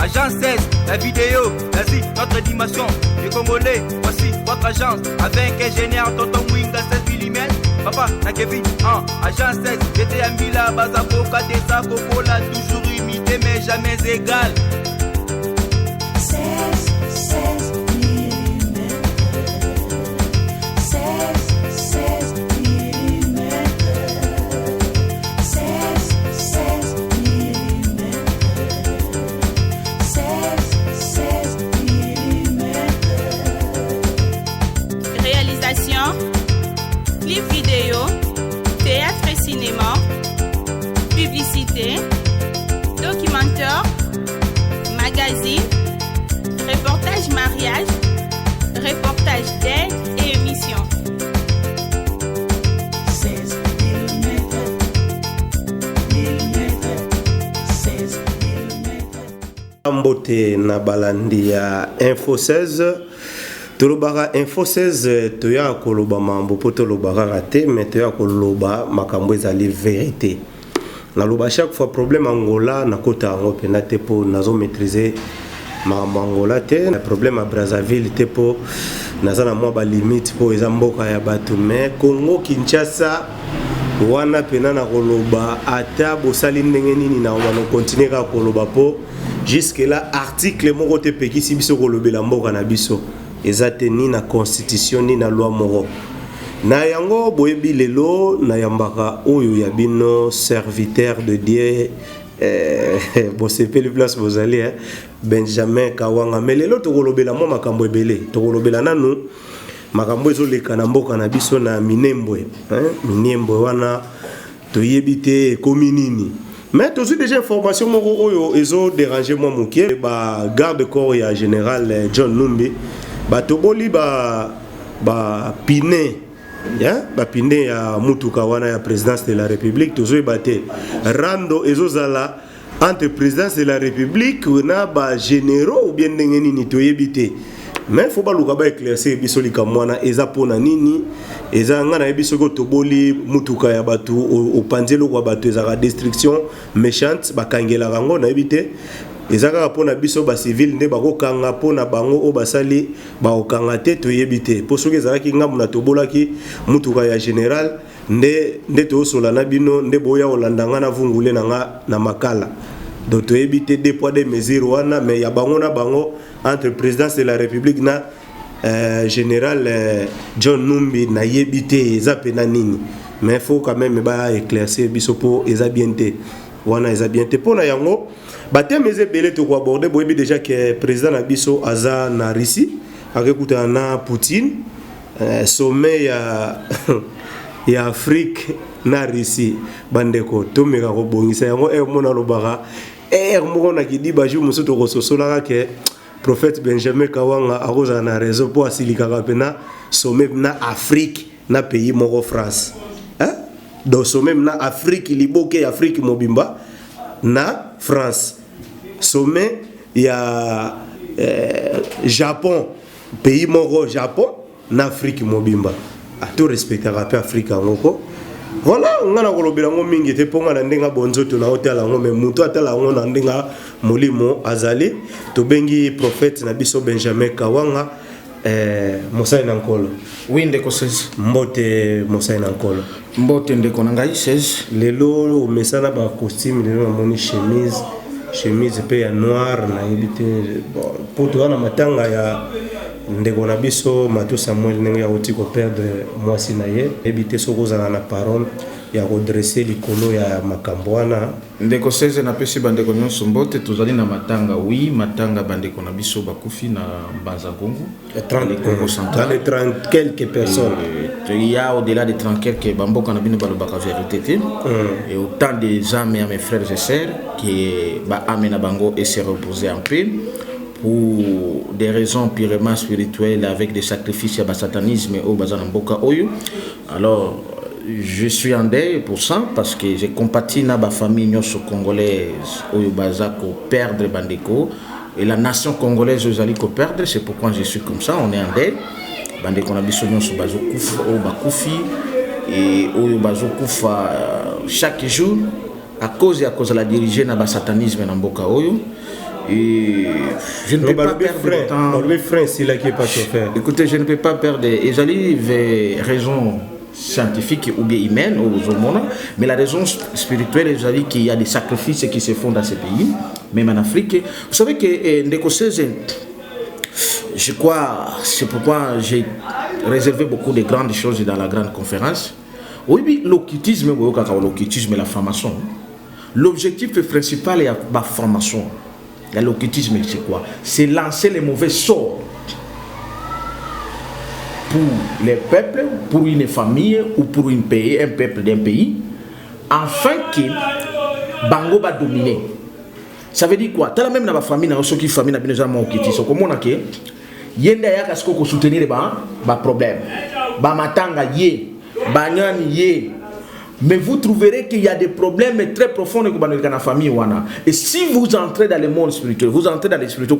Agence 16, la vidéo, vas-y, notre animation. Les Congolais, voici votre agence. Avec ingénieur Tonton Winga 16 mm. Papa, na Kevin, Agence 16, j'étais à Mila, Bazaboka, Tessa, Cocola, toujours imité mais jamais égal. 16 mm. 16 mm. 16 mm. 16 mm. Réalisation, clip vidéo, théâtre et cinéma, publicité, documentaire, magazine, reportage mariage, reportage d'aide et émission. 16 mm. 16 mm. Mbote na balandi ya Info 16. Tolobara Info 16 toya koloba mambo po tolobara raté mais toya koloba makambo ezali vérité. Na loba chaque fois problème Angola na kota ngo pena te po nazo maîtriser makambo Angola te. Le problème à Brazzaville te po naza na mwa ba limite po eza mboka ya bato mais Congo Kinshasa wana pena na koloba ata bosali ndenge nini na wana continuer ka koloba po jusque là article moko te pekisi biso kolobela mboka na biso ezate ni na constitution ni na loi moko na yango boyebi lelo na yambaka oyo ya bino serviteur de Dieu bon c'est peu le place vous allez Benjamin Kawanga mais lelo tokolobela mo makambo ebele tokolobela nanu makambo ezoleka na mboka na biso na Minembwe Minembwe wana toyebite kominini. Mais tout de déjà information moko oyo ezo déranger moi mokie ba garde corps ya général John Numbi ba toboli ba pine ya ba pine ya mutuka wana ya présidence de la République tozo ebate rando ezozala entre présidence de la République na ba généraux ou bien ndenge nini toyebite. Mais faut pas luka ba éclaircir biso likamwana eza pona nini eza ngana biso ko toboli mutuka ya batu o panzelo kwa batu eza destruction méchante bakangela rango na ebite eza ka pona biso ba civil nde bakokanga pona bango o basali ba okanga te toyebite po soki eza ki ngamu na tobolaki mutuka ya général nde to sola na bino nde boya olandanga na vungule na makala. Donc tu éviter des poids des mesures wana mais ya bango na bango entre présidence de la République na général John Numbi na yebité eza pena nini mais faut quand même ba éclaircir biso po eza bienté wana eza bienté pona yango batem eze belé to ko aborder boyebi déjà que président na biso aza na Russie akekuta na Poutine sommet ya Afrique na Russie bandeko tomeka ko bongisa yango mona lobaka moko na kidiba ju muso to kososola ke prophète Benjamin Kawanga akoza na réseau po asilika pena sommet na Afrique na pays moko France donc sommet na Afrique liboke Afrique mobimba na France sommet ya Japon pays moko Japon na Afrique mobimba a tout respecter pe Afrique ngoko. Voilà, on a kolobela ngo mingi te ponga na ndenga bonzoto na hôtel ngo mais muto atala ngo na ndenga molimo azali to bengi prophète na biso Benjamin Kawanga Mosai Nankolo. Oui ndeko 16. Mbote Mosai Nankolo. Mbote ndeko na ngai 16. Lelo o mesana ba costume lelo na moni chemise pe ya noir na ebite bon poto wana matanga ya ndeko na biso Matou Samuel ndenge ya otiko perdre mwasi na ye ebite sokozala na parole ya redresser likolo ya makambo wana ndeko 16 na pesi bandeko nyonso mbote tozali na matanga oui matanga bandeko na biso bakufi na Mbanza Ngongo 30 quelques personnes il y a au-delà de 30 quelques bamboka na bino balobaka vérité et autant des âmes à mes frères et sœurs qui ba amena bango et se reposer en paix pour des raisons purement spirituelles avec des sacrifices à satanisme au Bazanamboka Oyo. Alors je suis en deuil pour ça parce que j'ai compati na ba famille nyoso congolaise Oyo Bazako perdre bandeko et la nation congolaise aux ko perdre, c'est pourquoi je suis comme ça, on est en deuil. Bandeko na biso nyoso bazo kufa o bakufi et Oyo bazo kufa chaque jour à cause de la diriger na ba satanisme na mboka Oyo. Et je ne peux pas perdre de temps. Le frein, c'est là qui est pas chauffeur. Écoutez, je ne peux pas perdre. Et j'allais vers raison scientifique ou bien humaine aux hormones, mais la raison spirituelle, j'allais qu'il y a des sacrifices qui se font dans ces pays, même en Afrique. Vous savez que l'Écossaise, je crois, c'est pourquoi j'ai réservé beaucoup de grandes choses dans la grande conférence. Oui, l'occultisme et la formation. L'objectif principal est la formation. L'occultisme, c'est quoi? C'est lancer les mauvais sorts pour les peuples, pour une famille ou pour un peuple d'un pays, afin que Bango va dominer. Ça veut dire quoi? T'as même dans la famille, dans ceux qui famille, dans les occultistes, comment on a que yenda ya kasko ko soutenir les problèmes, matanga yé, banyan yé. Mais vous trouverez qu'il y a des problèmes très profonds dans la famille. Et si vous entrez dans le monde spirituel, vous entrez dans le spirituel,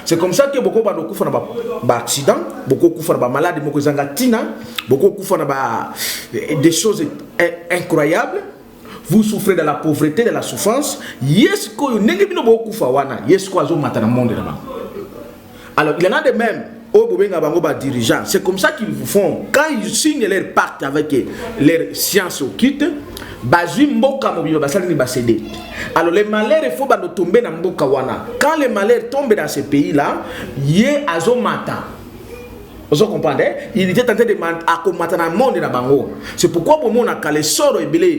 c'est comme ça que beaucoup d'accidents, beaucoup de maladies, beaucoup des choses incroyables. Vous souffrez de la pauvreté, de la souffrance. Alors, il y en a de même. Dirigeants. C'est comme ça qu'ils vous font. Quand ils signent leur pacte avec leur science occulte, alors les malheurs, il faut tomber dans Mboka wana. Quand les malheurs tombent dans ces pays-là, yé azomata. Vous comprenez? Il était tenté de combattre dans le monde de la Bango. C'est pourquoi pour moi, les sorts,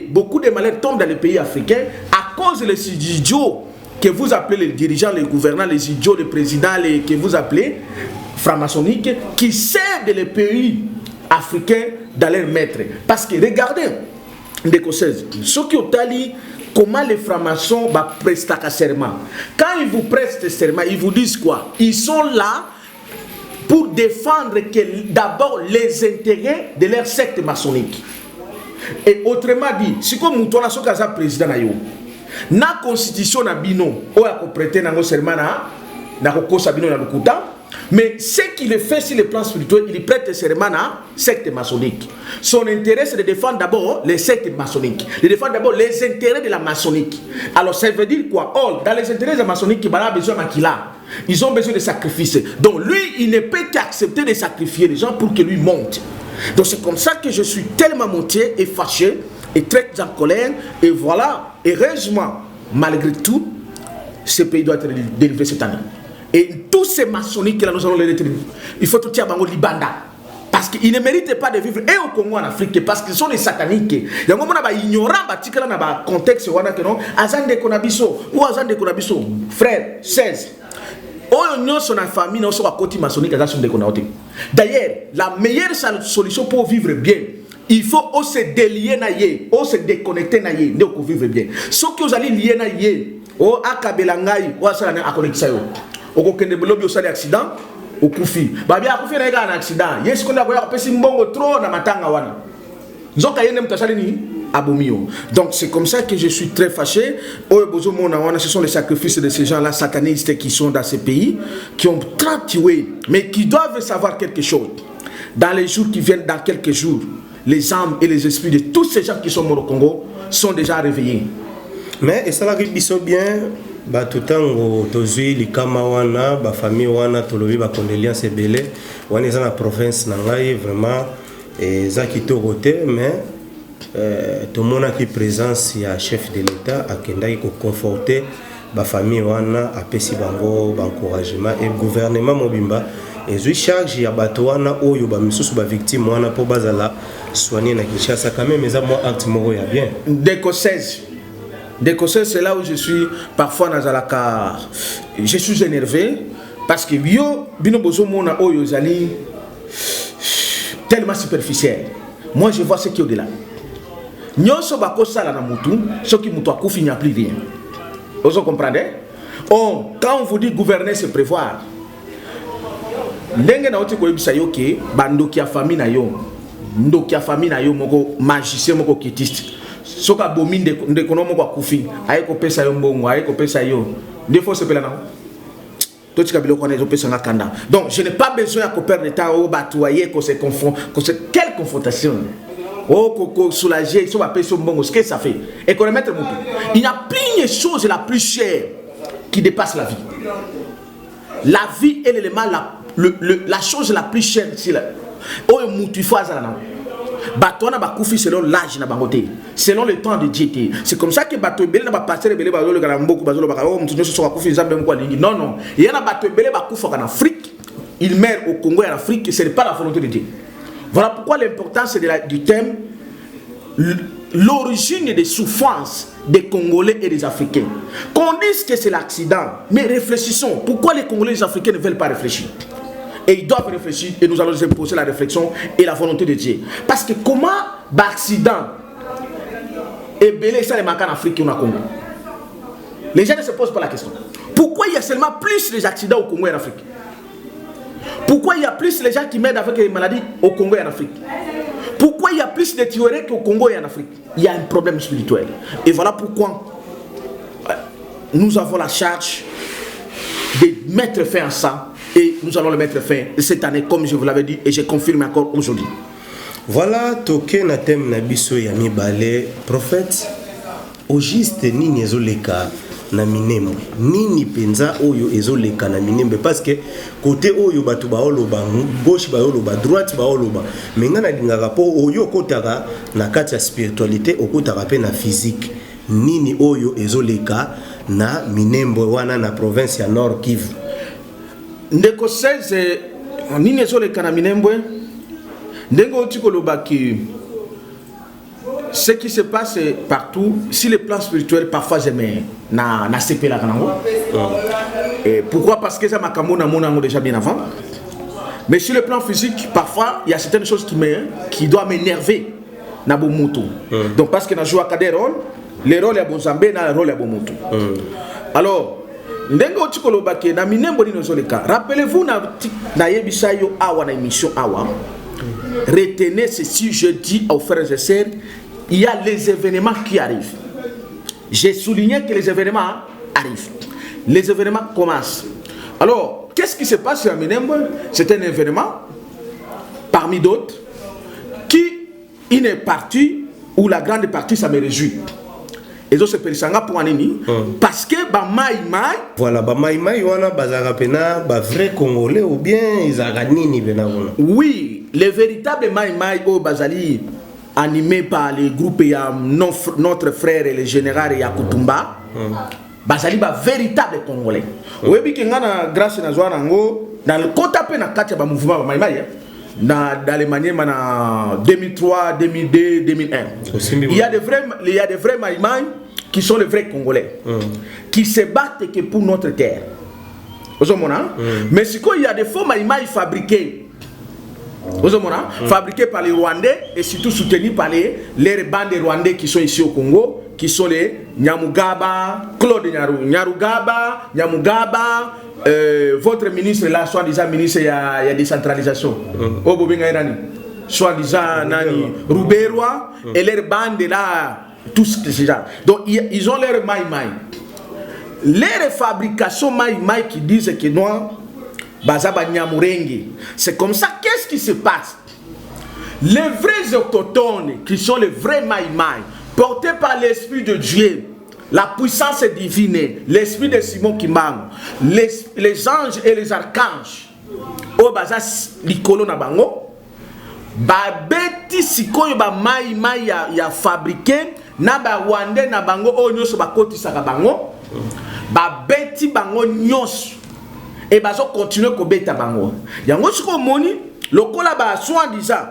beaucoup de malheurs tombent dans les pays africains à cause des idiots que vous appelez les dirigeants, les gouvernants, les idiots, les présidents, que vous appelez franc-maçonniques, qui servent les pays africains dans leur maître. Parce que regardez, l'Écossaise, ceux qui ont dit comment les francs-maçons prestent serment. Quand ils vous prestent serment, ils vous disent quoi? Ils sont là pour défendre d'abord les intérêts de leur secte maçonnique. Et autrement dit, si comme nous avons un président, na constitution na bino o ya ko prêter na serment na ko kosa bino na lukuta, mais ce qu'il fait sur le plan spirituel, il prête serment na secte maçonnique. Son intérêt c'est de défendre d'abord les sectes maçonniques, de défendre d'abord les intérêts de la maçonnique. Alors ça veut dire quoi? Or dans les intérêts de la maçonnique, il a besoin maquila. Ils ont besoin de sacrifices. Donc lui, il ne peut qu'accepter de sacrifier les gens pour que lui monte. Donc c'est comme ça que je suis tellement monté et fâché et très en colère. Et voilà, heureusement, malgré tout, ce pays doit être délivré cette année. Et tous ces maçonniques là, nous allons les détruire. Il faut tout tirer à Libanda. Parce qu'ils ne méritent pas de vivre et au Congo en Afrique, parce qu'ils sont des sataniques. Il y a un moment où ils ignorent le contexte où frère, 16. D'ailleurs, la meilleure solution pour vivre bien, il faut se délier, se déconnecter pour vivre bien. Ce que vous allez lier, au accident, au Koufi. Babia Koufi n'a pas un accident. Yes, qu'on a un mbongo trop dans matanga wana. Donc c'est comme ça que je suis très fâché. Ce sont les sacrifices de ces gens-là satanistes qui sont dans ces pays, qui ont tant tué, mais qui doivent savoir quelque chose. Dans les jours qui viennent, dans quelques jours, les âmes et les esprits de tous ces gens qui sont morts au Congo sont déjà réveillés. Mais et ça va bien. Ba tutango tozui likama wana ba famille wana tolobi ba condoléances belé wana eza na province na ngai vraiment eza kitoko te mais tomona ki présence ya chef de l'état akendaki ko conforter ba famille wana apesi bango ba encouragement et gouvernement mobimba ezui charge ya bato wana oyo ba misusu ba victime wana po bazala soigner na Kinshasa quand même eza mo acte moko ya bien D'Écossais, c'est là où je suis parfois dans la car. Je suis énervé parce que yo bino bozo mona oyo zali tellement superficiel. Moi je vois ce qui est au-delà. Nyonso bako sala na mutu, ce qui mutu akufi n'y a plus rien. Vous comprenez? Oh, quand on vous dit gouverner c'est prévoir. Ndenge na oti ko yebisa yo ke bandoki ya famille na yo. Ndoki ya famille na yo moko magicien moko kitiste. Soka bominde de konomo kwa kufi ayeko pesa yo mbongo ayeko pesa yo defo se pela na to tika biloko na zo pesa na kanda. Donc je n'ai pas besoin à perdre de temps au batuayer que se confond que c'est quelle confrontation oh, soulager, ça va payer son bon, ce que ça fait. Économètre Moutou. Il n'y a plus de chose la plus chère qui dépasse la vie. La vie est l'élément, la chose la plus chère ici. Oh, Moutou, il faut azalana. Batona bakoufi selon l'âge na bangote, selon le temps de Dieu. C'est comme ça que bato belé na ba passer belé ba le galamboku ba zo ba oh mutu so bakoufi nzambe mko lingi. Non non, il y a na bato belé bakoufa en Afrique, il meurt au Congo et en Afrique, ce n'est pas la volonté de Dieu. Voilà pourquoi l'importance du thème, l'origine des souffrances des Congolais et des Africains. Qu'on dise que c'est l'accident, mais réfléchissons, pourquoi les Congolais et les Africains ne veulent pas réfléchir? Et ils doivent réfléchir et nous allons imposer la réflexion et la volonté de Dieu. Parce que comment l'accident est belé ça les manquants en Afrique et au Congo? Les gens ne se posent pas la question. Pourquoi il y a seulement plus les accidents au Congo et en Afrique? Pourquoi il y a plus les gens qui meurent avec les maladies au Congo et en Afrique? Pourquoi il y a plus de tueries qu'au Congo et en Afrique? Il y a un problème spirituel. Et voilà pourquoi nous avons la charge de mettre fin à ça. Et nous allons le mettre fin cette année, comme je vous l'avais dit, et je confirme encore aujourd'hui. Voilà, toke na thème na biso ya mibale, prophète, au juste nini ezoleka na minembo, nini penza oyo ezoleka na minembo, parce que côté oyo batu baoloba, gauche baoloba, droite baoloba, mais ngana lingaka po oyo kotaka na kati ya spiritualité, okotaka pe na physique, nini oyo ezoleka na minembo wana na province ya Nord Kivu. Ndeko 16 nini ezoleka na minembwe ndengo tikoloba ki ce qui se passe partout sur le plan spirituel parfois j'aime na sepela kanango. Et pourquoi? Parce que ça makambo na monango déjà bien avant. Mais sur le plan physique parfois il y a certaines choses qui doivent m'énerver na bomutu. Donc parce que na joue à des rôles, les rôles ya bonzambe na le rôle ya bomutu. Alors ndengo tikoloba ke na minembo ni nozoleka. Rappelez-vous na yebisa yo awa na émission awa. Retenez ceci, je dis aux frères et sœurs, il y a les événements qui arrivent. J'ai souligné que les événements arrivent. Les événements commencent. Alors, qu'est-ce qui se passe à Minembo? C'est un événement parmi d'autres qui une partie ou la grande partie ça me réjouit. Et autres se pour anini parce que ba maïmaï voilà ba maïmaï wana bazaka pena ba vrai congolais ou bien izaganini bena wana. Oui, les véritables maïmaï au bazali animés par les groupes ya notre frère et le général Yakutumba. Bazali ba véritable congolais. Webi kengana grâce na zwana ngo dans le côté na kati ba mouvement ba maïmaï dans les manières na 2003, 2002, 2001. Il y a des vrais maïmaï qui sont les vrais Congolais, qui se battent que pour notre terre. Mais si il y a des faux maïmaï fabriqués, fabriqués par les Rwandais et surtout soutenus par les bandes rwandais qui sont ici au Congo, qui sont les Nyamugaba, Claude Nyarugaba, Nyamugaba, votre ministre là, soi-disant ministre, il y a décentralisation. Soi-disant Nani Rouberwa et les bandes là. Tout ces gens. Donc ils ont leur maïmaï. Les fabrications maïmaï qui disent que non, bazaba nyamurenge. C'est comme ça. Qu'est-ce qui se passe? Les vrais autochtones, qui sont les vrais maïmaï, portés par l'esprit de Dieu, la puissance divine, l'esprit de Simon Kimbangu, les anges et les archanges, au bazas likolo na bango, babeti sikoyo ba maïmaï ya fabriqué. Na ba Rwandais na bango o nyoso bakoti saka bango ba beti bango nyoso et bazo continuer ko beta bango yango siko moni lokola ba soi-disant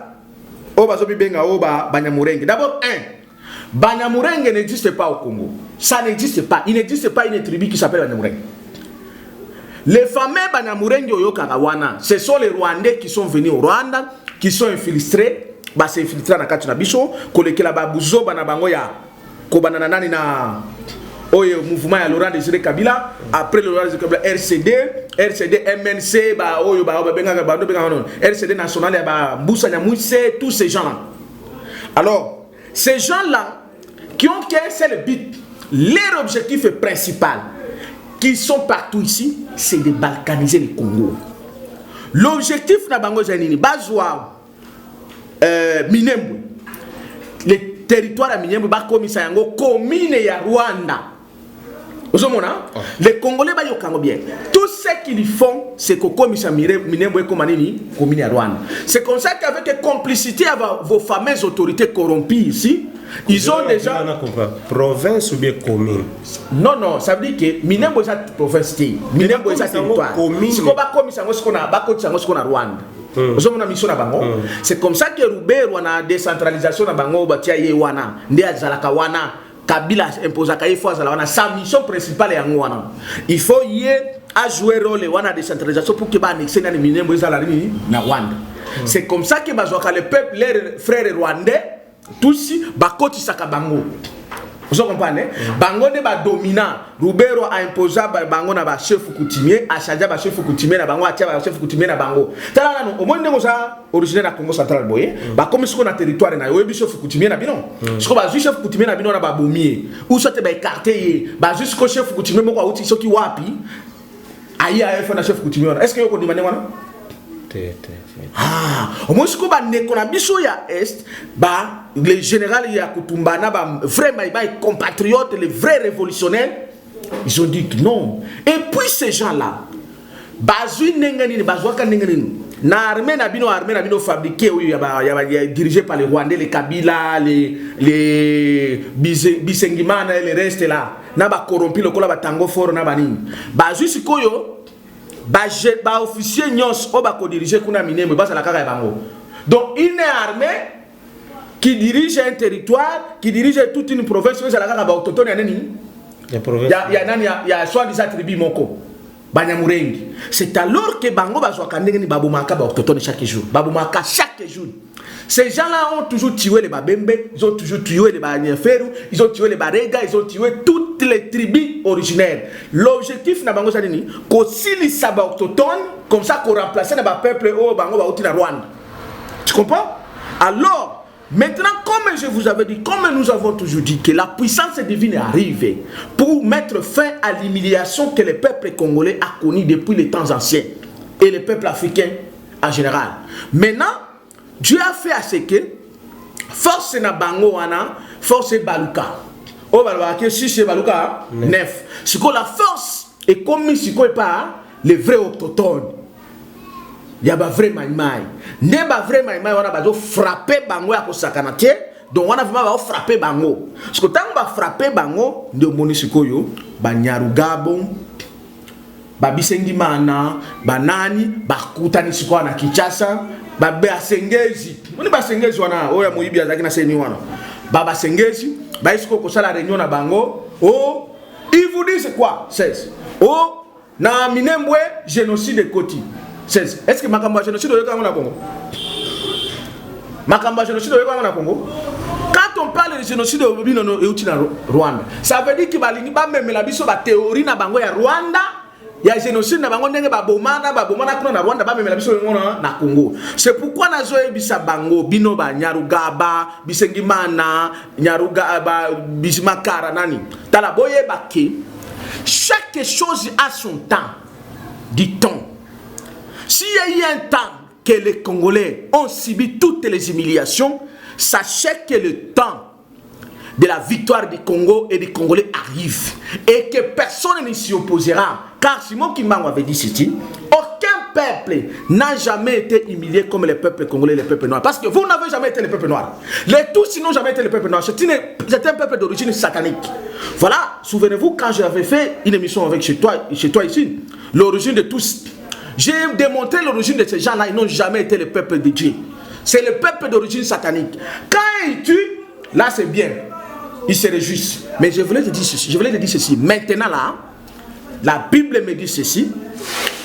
o bazo bibenga o ba Banyamurenge. D'abord Banyamurenge n'existe pas au Congo, ça n'existe pas, il n'existe pas une tribu qui s'appelle Banyamurenge. Les fameux Banyamurenge oyo karawana, ce sont les Rwandais qui sont venus au Rwanda, qui sont infiltrés. Ba se infiltrer na kati na biso kolekela ba buzo bana bango ya ko banana nani na oyo mouvement ya Laurent Désiré Kabila. Après le Laurent Désiré Kabila RCD MNC ba oyo ba benga non RCD national ya ba Mbusa Nyamwise, tous ces gens là. Alors ces gens là qui ont qu'un seul but, leur objectif principal qui sont partout ici, c'est de balkaniser le Congo. L'objectif na bango zanini bazwa Minembwe territoire ya Minembwe bakomisa yango commune ya Rwanda. Les Congolais ba yokango bien. Tout ce qu'ils font, c'est que comme ça Minembwe comme nini commune ya Rwanda. C'est comme ça qu'avec complicité avec vos fameuses autorités corrompues ici, ils ont déjà province ou bien commune. Non, ça veut dire que Minembwe est province, Minembwe est territoire. Si on va comme ça, on a Rwanda. C'est comme ça que Rubero a décentralisation na bango batia ye wana ndi azalaka wana Kabila impose ka fois wana sa mission principale ya wana il faut y a jouer rôle wana décentralisation pour que ba annexer na Minembwe ezala na Rwanda. C'est comme ça que bazwaka le peuple les frères rwandais tous bakotisaka bango. Vous comprenez? Bango ne ba dominant. Rubero a imposé bango na ba chef coutumier, a changé ba chef coutumier na bango, a tia ba chef coutumier na bango. Tala no, au moins ngo ça originaire na Congo central boye, ba comme ce qu'on a territoire na yo chef coutumier na bino. Ce ko ba chef coutumier na bino na ba bomier. Ou soit ba écarter, ba jusqu'au chef coutumier moko outi soki wapi. Ayi a fait na chef coutumier. Est-ce que yo ko demande wana? Au moins ce qu'on a nekona biso ya est ba les généraux ya kutumbana ba vraiment ba compatriotes les vrais révolutionnaires ils ont dit que non. Et puis ces gens là bazui nengani bazwaka nengani na armée na bino fabriqué oui ya dirigé par les Rwandais les Kabila les Bisengimana et les restes là na ba corrompu le kola ba tango fort na bani bazui sikoyo ba officier nyos o ba ko diriger kuna Minembwe basa la kaka ya bango. Donc une armée qui dirige un territoire, qui dirige toute une province, basa la kaka ba autochtone ya nani? Ya nani ya soi-disant tribu moko. Banyamurengi. C'est alors que bango bazwa kandengeni babumaka ba autochtone chaque jour. Babumaka chaque jour. Ces gens-là ont toujours tué les Babembe, ils ont toujours tué les Banyefero, ils ont tué les Barega, ils ont tué toutes les tribus originaires. L'objectif na bango sadini, ko sili saba autochtone, comme ça qu'on remplace na ba peuple au bango ba outi na Rwanda. Tu comprends? Alors, maintenant, comme je vous avais dit, comme nous avons toujours dit que la puissance divine est arrivée pour mettre fin à l'humiliation que le peuple congolais a connue depuis les temps anciens et les peuples africains en général. Maintenant, Dieu a fait à ce que force na bango wana, force baluka. Oh baluka, si c'est baluka, neuf. Ce que la force est comme si quoi pas les vrais autochtones. Il y a pas vrai maïmaï. Ne pas vrai maïmaï, on a besoin frapper bango à kosakanatier. Donc on a vraiment frapper bango. Ce que tant va frapper bango, de monisikoyo, banyarugabo. Babisengimana, banani, bakutani sikwa na Kinshasa, basengezi. Moni basengezi wana, oya moyibi azaki na seni wana. Baba sengezi, ba isiko ko sala réunion na bango. Oh, il vous dit c'est quoi? 16. Oh, na Minembwe génocide Koti. 16. Est-ce que makamba génocide oyoka ngona Congo? Makamba génocide oyoka ngona Congo? Quand on parle de génocide au Rwanda, ça veut dire que balingi ba memela biso ba théorie na bango ya Rwanda. Il y a génocide na bango ndenge babomana kuna na Rwanda ba memela biso ngona na Congo. C'est pourquoi na zoe bisa bango bino ba Nyarugaba, Bisengimana, Nyarugaba, Bismakara nani. Tala boye baki. Chaque chose a son temps. Dit-on. S'il y a eu un temps que les Congolais ont subi toutes les humiliations, sachez que le temps de la victoire du Congo et des Congolais arrive et que personne ne s'y opposera. Car Simon Kimbangu avait dit ceci, aucun peuple n'a jamais été humilié comme les peuples congolais et les peuples noirs. Parce que vous n'avez jamais été les peuples noirs. Les Tutsis n'ont jamais été les peuples noirs. C'est un peuple d'origine satanique. Voilà, souvenez-vous quand j'avais fait une émission avec chez toi ici, l'origine de tous. J'ai démontré l'origine de ces gens-là, ils n'ont jamais été le peuple de Dieu. C'est le peuple d'origine satanique. Quand ils tuent, là c'est bien. Ils se réjouissent. Mais je voulais te dire ceci. Maintenant là, la Bible me dit ceci.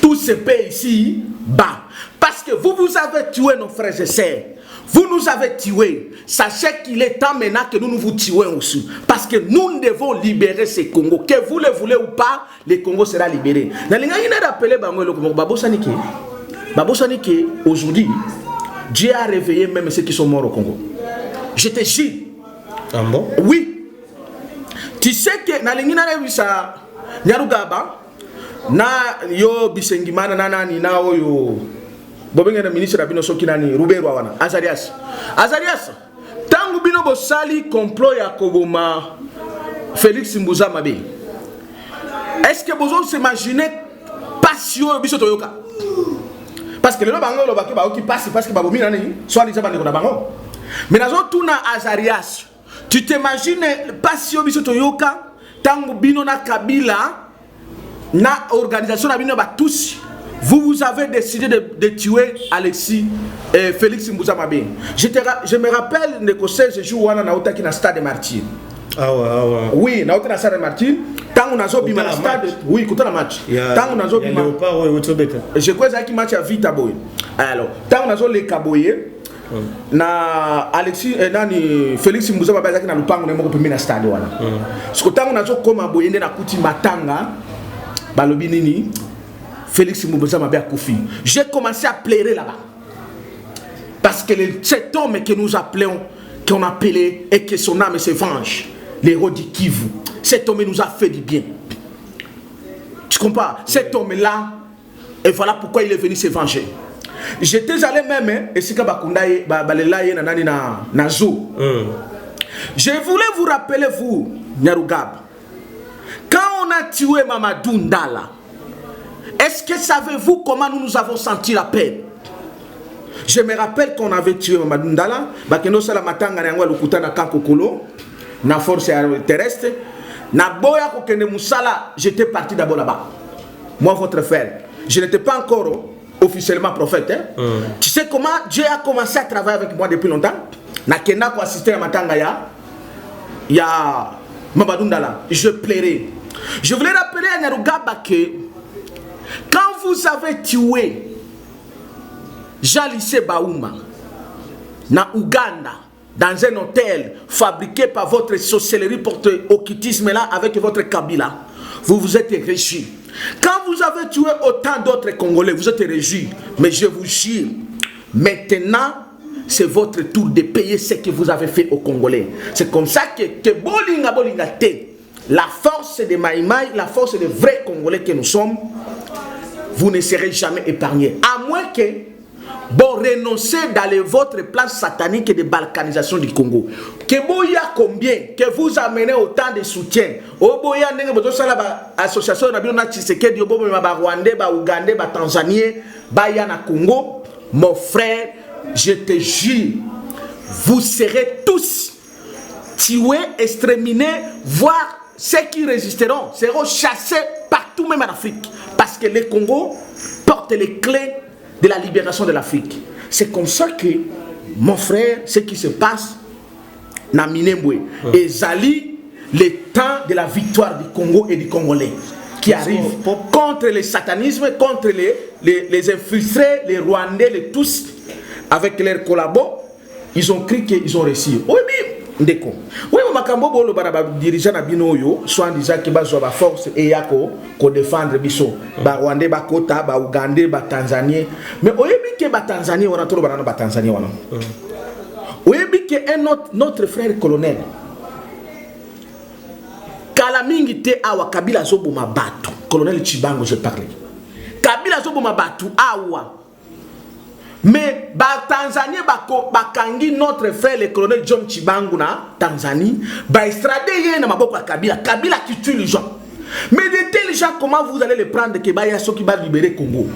Tout se paie ici bas. Parce que vous avez tué nos frères et sœurs. Vous nous avez tués. Sachez qu'il est temps maintenant que nous vous tuons aussi. Parce que nous devons libérer ces Congos. Que vous le voulez ou pas, les Congos sera libéré. Babousanike, aujourd'hui, Dieu a réveillé même ceux qui sont morts au Congo. Je te jure. Ah bon? Oui. Tu sais que na lingina revisa Nyarugaba na yo Bisengimana na nani na oyo bobenga na ministre abino soki nani Rubero wana Azarias tangu bino bino bosali complot ya koboma Félix Mbouza Mabe. Est-ce que vous vous imaginez passion biso toyoka? Parce que le bango lo baki ba qui passe parce que ba bomi nani soit les abandons na bango. Mais nazo tuna Azarias. Tu t'imagines passion biso toyoka tango bino na Kabila na organisation na bino ba tous. Vous avez décidé de tuer Alexis et Félix Mbouza Mabe. Je me rappelle que 16 jours wana na otaki na stade Martyr. Ah ouais. Oui, na otaki na stade Martyr. Tango nazo bima na stade, oui, kota la match. Tango nazo bima. Je crois que match a vite boy. Alors, tango nazo le kaboye na Alexis nani Félix Mbouza Mabe zaki na lupango na moko pembe na stade wana. Parce tango nazo koma boye nde na kuti matanga balobi nini Félix Mbouza Mabe a Koufi. J'ai commencé à pleurer là-bas. Parce que cet homme que nous appelons, qu'on appelait et que son âme se venge, l'héros du Kivu, cet homme nous a fait du bien. Tu comprends? Cet homme-là, et voilà pourquoi il est venu se venger. J'étais allé même, et c'est comme Nazo. Je voulais vous rappeler, vous, Nyarugab, quand on a tué Mamadou Ndala, est-ce que savez-vous comment nous avons senti la peine? Je me rappelle qu'on avait tué Mamadou Ndala, bakeno sala matanga na ngwa lukuta na kankokolo, na force terrestre, na boya kokende musala, j'étais parti d'abord là-bas. Moi votre frère, je n'étais pas encore officiellement prophète. Hein? Tu sais comment Dieu a commencé à travailler avec moi depuis longtemps? Na kenda ko assister à matanga ya Mamadou Ndala, je plairais. Je voulais rappeler à Nyarugaba que quand vous avez tué Jalissé Baouma na Ouganda dans un hôtel fabriqué par votre sorcellerie porte occultisme là avec votre Kabila, vous vous êtes réjouis. Quand vous avez tué autant d'autres Congolais, vous êtes réjouis. Mais je vous jure, maintenant c'est votre tour de payer ce que vous avez fait aux Congolais. C'est comme ça que Bolinga te, la force de Maïmaï, la force des vrais Congolais que nous sommes, vous ne serez jamais épargnés. À moins que bon renoncez dans votre plan satanique de balkanisation du Congo. Que boya combien que vous amenez autant de soutien. O boya ndenge bozo sala ba association na bino na Tshisekedi obo ba Rwandais, ba Ougandais, ba Tanzaniens, ba ya na Congo. Mon frère, je te jure, vous serez tous tués, exterminés, voire ceux qui résisteront seront chassés partout, même en Afrique. Parce que le Congo porte les clés de la libération de l'Afrique. C'est comme ça que, mon frère, ce qui se passe, na Minembwe, et Zali, le temps de la victoire du Congo et du Congolais, qui arrive contre le satanisme, contre les infiltrés, les Rwandais, les tous, avec leurs collabos, ils ont cru qu'ils ont réussi. Oui, mais ndeko. Oui, makambo bolo bara dirigeant na bino yo, soit disant que bazo ba force et yako ko défendre biso. Ba Rwandais, ba Kota, ba Ougandais, ba Tanzaniens. Mais oyebi ke ba Tanzaniens wana tolo bana ba Tanzaniens wana. Oyebi ke notre frère colonel Kalamingi te awa Kabila zobo mabatu. Colonel Chibango je parlais. Kabila zobo mabatu awa. Mais ba Tanzanie bakangi notre frère le colonel John Chibangu na Tanzanie ba extradé yé na maboko ya Kabila. Kabila qui tue les gens. Mais de tels gens, comment vous allez les prendre que ba ya ceux qui va libérer Congo?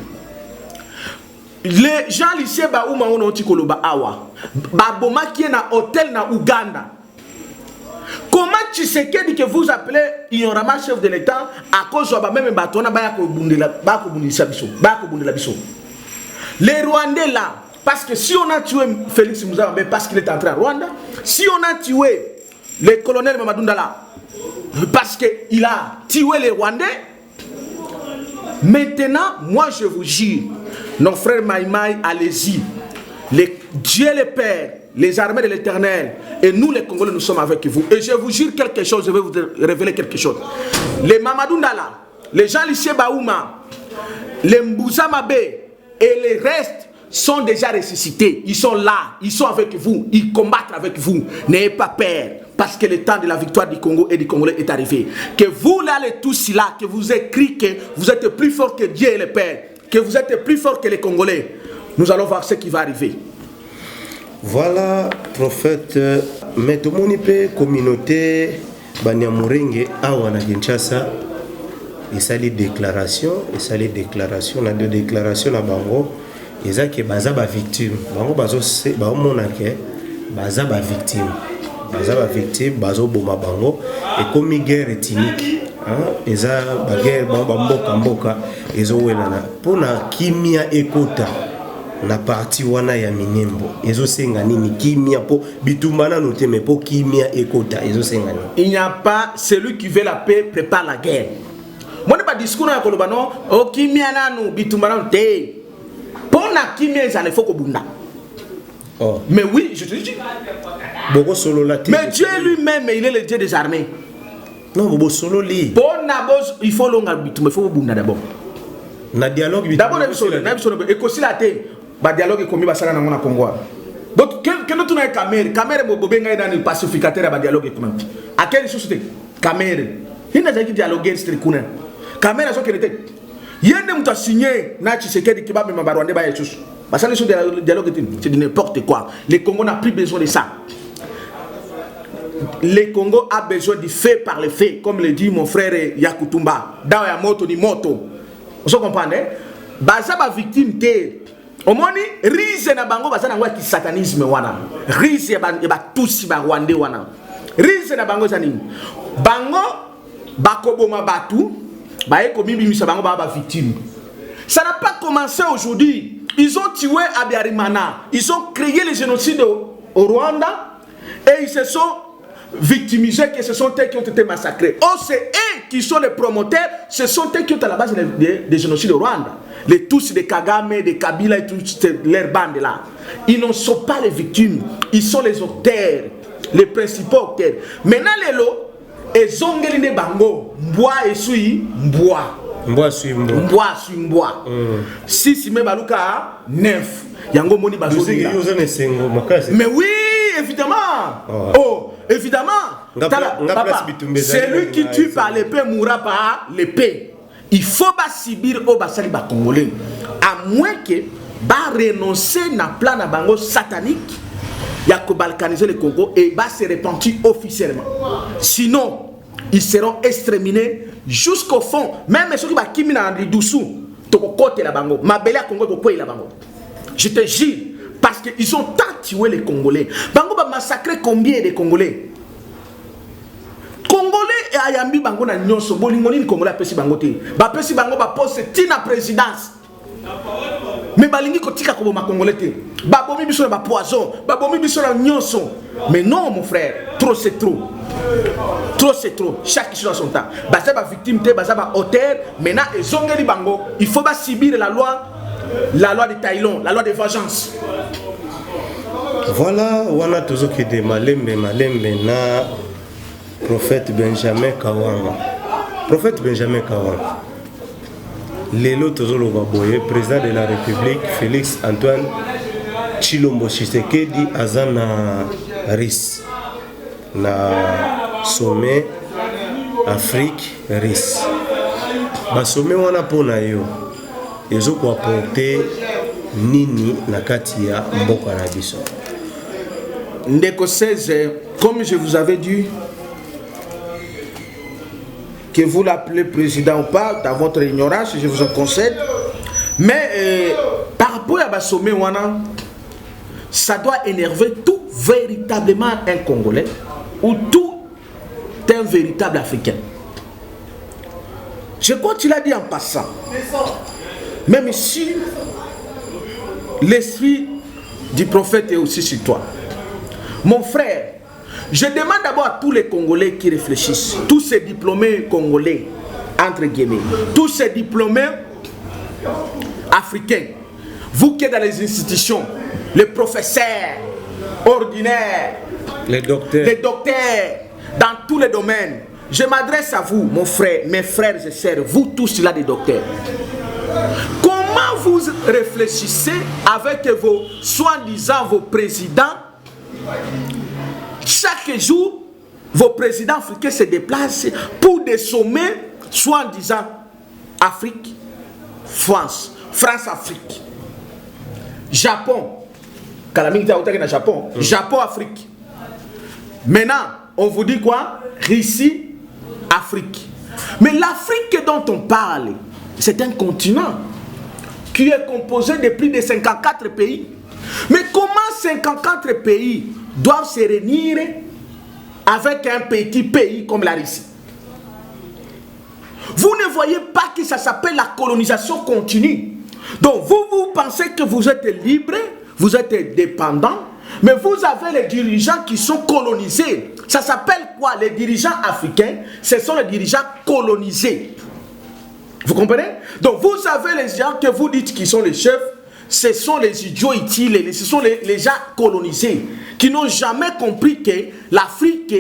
Les gens lycée ba ouma ono tikoloba awa. Ba boma qui est na hôtel na Ouganda. Comment tu sais que vous appelez ignoramment chef de l'État à cause de même batona ba ko bundila biso. Les Rwandais là, parce que si on a tué Félix Mbouza Mabe parce qu'il est entré à Rwanda, si on a tué le colonel Mamadou Ndala parce qu'il a tué les Rwandais, maintenant, moi je vous jure, nos frères Maïmaï, allez-y, Dieu le Père, les armées de l'Éternel, et nous les Congolais, nous sommes avec vous. Et je vous jure quelque chose, je vais vous révéler quelque chose. Les Mamadou Ndala, les gens lycée Baouma, les Mbouza Mabe, et les restes sont déjà ressuscités. Ils sont là, ils sont avec vous, ils combattent avec vous. N'ayez pas peur, parce que le temps de la victoire du Congo et du Congolais est arrivé. Que vous là, les tous là, que vous écrivez que vous êtes plus fort que Dieu et le Père, que vous êtes plus fort que les Congolais. Nous allons voir ce qui va arriver. Voilà, prophète mais tout le monde peut communauté Banyamurenge awa na Kinshasa et ça les déclarations na deux déclarations na bango eza ke baza ba victime bango bazo se ba mona ke baza ba victime bazo boma bango et comme guerre ethnique eza ba guerre ba mboka ezo welana pona kimia ekota na parti wana ya Minembo ezo senga nini kimia po bitumana noté mais po kimia ekota ezo senga nini. Il n'y a pas celui qui veut la paix prépare la guerre. Moi ne pas discours na koloba non o kimia nanu bitumana te pona kimia ça ne faut que bunda. Oh mais oui je te dis Bogo solo la mais Dieu lui-même il est le Dieu des armées. Non bogo solo li pona boss il faut longa bitumana il faut bunda d'abord na dialogue d'abord na biso et aussi la te ba dialogue komi basala na ngona Congo donc que nous tourner caméra bobenga dans le pacificateur ba dialogue kuma à quelle société caméra il n'a jamais dialoguer c'est kuna caméra so kelete yende muta signé na Tshisekedi ki ba me Rwanda ba yesus basala sur dialogue c'est de n'importe quoi. Le Congo n'a plus besoin de ça. Le Congo a besoin du fait par le fait, comme le dit mon frère Yakutumba dans ya moto ni moto. Vous comprenez? Baza ba victime te omoni rise na bango baza na ngwa ki satanisme wana rise ba tusi ba Rwanda wana rise na bango zani bango bakoboma batu ba ekomi bimisa bango ba victime. Ça n'a pas commencé aujourd'hui. Ils ont tué Abiyarimana, ils ont créé le génocide au Rwanda et ils se sont victimisés que ce sont eux qui ont été massacrés. Oh, c'est eux qui sont les promoteurs, ce sont eux qui ont à la base des génocides au Rwanda. Les tous de Kagame, de Kabila et toutes leurs bandes là. Ils ne sont pas les victimes, ils sont les auteurs, les principaux auteurs. Maintenant les lots, ils ont gagné bango, mboa et sui, mboa. Mboa sui mboa. Si si me baluka neuf. Yango moni bazoli. Mais oui, évidemment. Oh, évidemment. C'est lui qui tue par l'épée mourra par l'épée. Il faut pas subir au basali ba congolais. À moins que ba renoncer na plan na bango satanique. Ya ko balkaniser le Congo et ba se repentir officiellement. Sinon, ils seront exterminés jusqu'au fond. Même ceux qui va kimi na dessous, to côté la bango. Mabele a Congo ko la bango. Je te jure parce que ils ont tant tué les Congolais. Bango va massacrer combien de Congolais? Congolais et ayambi bango na nyonso bolingoni Congolais pesi bango te. Ba pesi bango ba poste tina présidence. Mais balingi kotika ko ma Congolais te. Ba bomi biso na ba poison, ba bomi biso na nyonso. Mais non mon frère, trop c'est trop. Trop c'est trop, chaque chose dans son temps. Baza ba victime te, baza ba auteur, maintenant ils ont gagné bango. Il faut pas subir la loi de Thaïlande, la loi de vengeance. Voilà, wana tozoki de malembe na prophète Benjamin Kawanga. Prophète Benjamin Kawanga. Lelo tozoloba boye, président de la République Félix Antoine Tshilombo Tshisekedi azana RIS. Na sommet Afrique RIS. Ba sommet wana pona yo. Ezo ko apporter nini na kati ya mboka na biso. Ndeko 16, comme je vous avais dit, que vous l'appelez président ou pas, dans votre ignorance, je vous en concède. Mais par rapport à ba sommet wana, ça doit énerver tout véritablement un Congolais ou tout un véritable Africain. Je crois qu'il a dit en passant. Même ici, l'esprit du prophète est aussi sur toi. Mon frère, je demande d'abord à tous les Congolais qui réfléchissent, tous ces diplômés congolais, entre guillemets, tous ces diplômés africains, vous qui êtes dans les institutions, les professeurs ordinaires, les docteurs, dans tous les domaines, je m'adresse à vous, mon frère, mes frères et sœurs, vous tous là des docteurs. Comment vous réfléchissez avec vos soi-disant vos présidents? Chaque jour, vos présidents africains se déplacent pour des sommets, soi-disant Afrique, France, France-Afrique, Japon, Japon, Afrique. Maintenant, on vous dit quoi? Russie, Afrique. Mais l'Afrique dont on parle, c'est un continent qui est composé de plus de 54 pays. Mais comment 54 pays doivent se réunir avec un petit pays comme la Russie? Vous ne voyez pas que ça s'appelle la colonisation continue. Donc vous pensez que vous êtes libre, vous êtes dépendant, mais vous avez les dirigeants qui sont colonisés. Ça s'appelle quoi? Les dirigeants africains, ce sont les dirigeants colonisés. Vous comprenez? Donc vous avez les gens que vous dites qui sont les chefs, ce sont les idiots utiles, ce sont les gens colonisés qui n'ont jamais compris que l'Afrique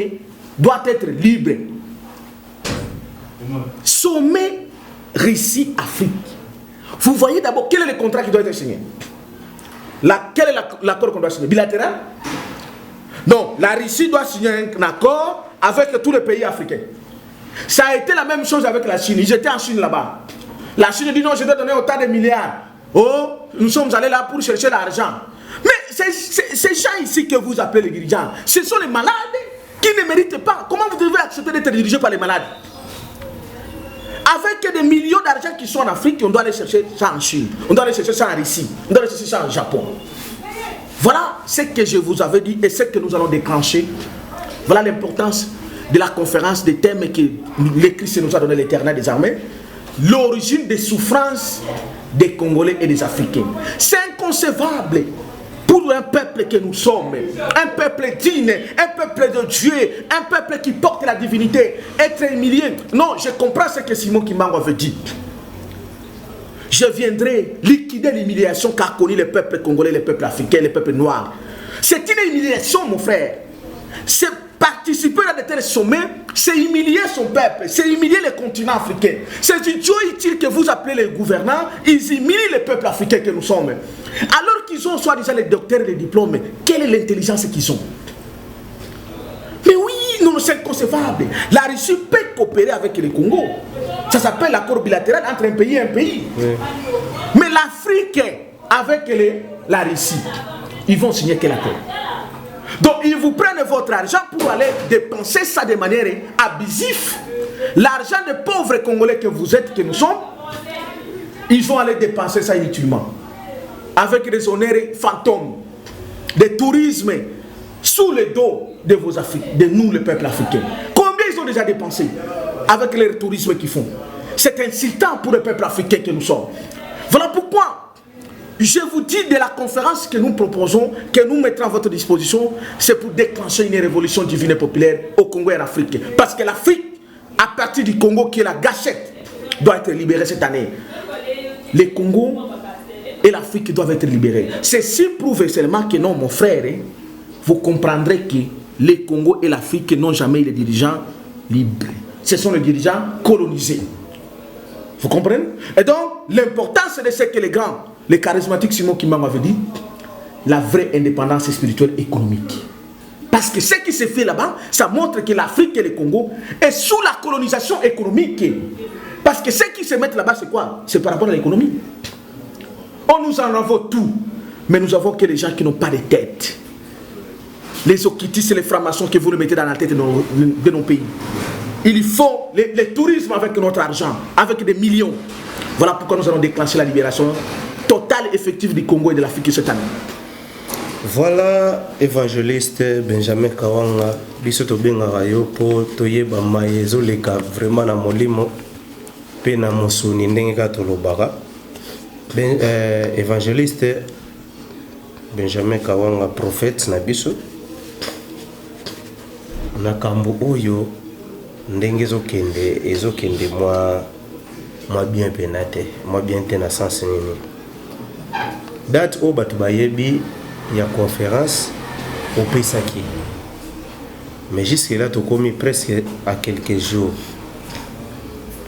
doit être libre. Sommet Russie-Afrique. Vous voyez d'abord quel est le contrat qui doit être signé? Quel est l'accord qu'on doit signer? Bilatéral? Donc la Russie doit signer un accord avec tous les pays africains. Ça a été la même chose avec la Chine. Ils étaient en Chine là-bas. La Chine dit non, je dois donner autant de milliards. Oh, nous sommes allés là pour chercher l'argent. Mais ces gens ici que vous appelez les dirigeants, ce sont les malades qui ne méritent pas. Comment vous devez accepter d'être dirigé par les malades? Avec des millions d'argent qui sont en Afrique, on doit aller chercher ça en Chine, on doit aller chercher ça en Russie, on doit aller chercher ça en Japon. Voilà ce que je vous avais dit et ce que nous allons déclencher. Voilà l'importance de la conférence des thèmes que le Christ nous a donné, l'Éternel des armées. L'origine des souffrances des Congolais et des Africains. C'est inconcevable pour un peuple que nous sommes, un peuple digne, un peuple de Dieu, un peuple qui porte la divinité, être humilié. Non, je comprends ce que Simon Kimbangu avait dit. Je viendrai liquider l'humiliation qu'a connu le peuple congolais, le peuple africain, le peuple noir. C'est une humiliation, mon frère. C'est participer à de tels sommets, c'est humilier son peuple, c'est humilier le continent africain. Ces idiots utiles que vous appelez les gouvernants, ils humilient le peuple africain que nous sommes. Alors qu'ils ont soi-disant les docteurs et les diplômes, quelle est l'intelligence qu'ils ont? Mais oui, non, c'est inconcevable. La Russie peut coopérer avec le Congo. Ça s'appelle l'accord bilatéral entre un pays et un pays. Oui. Mais l'Afrique, avec la Russie, ils vont signer quel accord? Donc ils vous prennent votre argent pour aller dépenser ça de manière abusive. L'argent des pauvres Congolais que vous êtes, que nous sommes, ils vont aller dépenser ça inutilement. Avec des honneurs fantômes, des tourismes sous le dos de vos Africains, de nous le peuple africain. Combien ils ont déjà dépensé avec le tourisme qu'ils font? C'est insultant pour le peuple africain que nous sommes. Voilà pourquoi je vous dis de la conférence que nous proposons, que nous mettrons à votre disposition, c'est pour déclencher une révolution divine et populaire au Congo et en Afrique. Parce que l'Afrique, à partir du Congo qui est la gâchette, doit être libérée cette année. Le Congo et l'Afrique doivent être libérés. Ceci prouve seulement que non, mon frère, vous comprendrez que le Congo et l'Afrique n'ont jamais eu des dirigeants libres. Ce sont les dirigeants colonisés. Vous comprenez? Et donc, l'important, c'est de ce que les grands, les charismatiques Simon Kimbangu avait dit, la vraie indépendance spirituelle et économique. Parce que ce qui se fait là-bas, ça montre que l'Afrique et le Congo est sous la colonisation économique. Parce que ce qui se met là-bas, c'est quoi? C'est par rapport à l'économie. On nous en avons tout, mais nous avons que les gens qui n'ont pas de tête. Les okitis et les francs-maçons que vous le mettez dans la tête de nos pays. Il faut le tourisme avec notre argent, avec des millions. Voilà pourquoi nous allons déclencher la libération totale et effective du Congo et de l'Afrique cette année. Voilà, évangéliste Benjamin Kawanga, bisoto bengaka yo po toyeba mayezo leka vraiment na molimo pe na mosuni ndenge ka tolobaka. Évangéliste Benjamin Kawanga, prophète na biso na kambo oyo ndenge ezokende moi bien penate, moi bien te na sens nini. Date o batu bayebi ya conférence au Pesaki. Mais jusque là tu commis presque à quelques jours.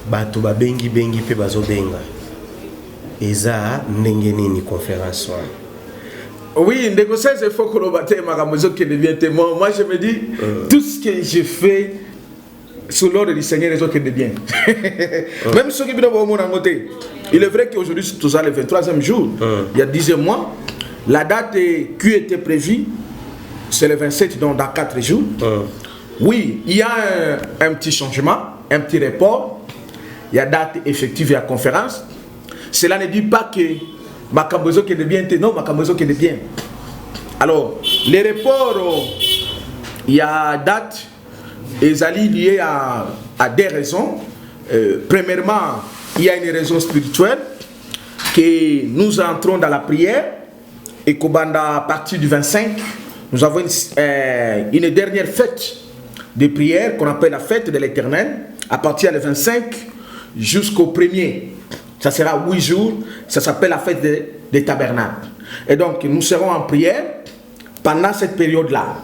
Batu ba bengi pe bazo benga. Eza ndenge nini conférence wana. Oui, négocier il faut que l'on batte makamozo qui devient témoin. Moi je me dis tout ce que je fais sous l'ordre du Seigneur, les autres de bien. Même ceux qui viennent au monde en côté. Il est vrai qu'aujourd'hui, c'est tout ça, le 23e jour, il y a 10 mois, la date qui était prévue, c'est le 27, donc dans 4 jours. Oui, il y a un petit changement, un petit report. Il y a date effective et la conférence. Cela ne dit pas que Makambozo qui est bien, non, Makambozo qui est bien. Alors, les reports, il y a date, et Zali lié à des raisons. Premièrement, il y a une raison spirituelle, que nous entrons dans la prière, et qu'à partir du 25, nous avons une dernière fête de prière qu'on appelle la fête de l'Éternel, à partir du 25 jusqu'au 1er. Ça sera 8 jours, ça s'appelle la fête des tabernacles. Et donc, nous serons en prière pendant cette période-là.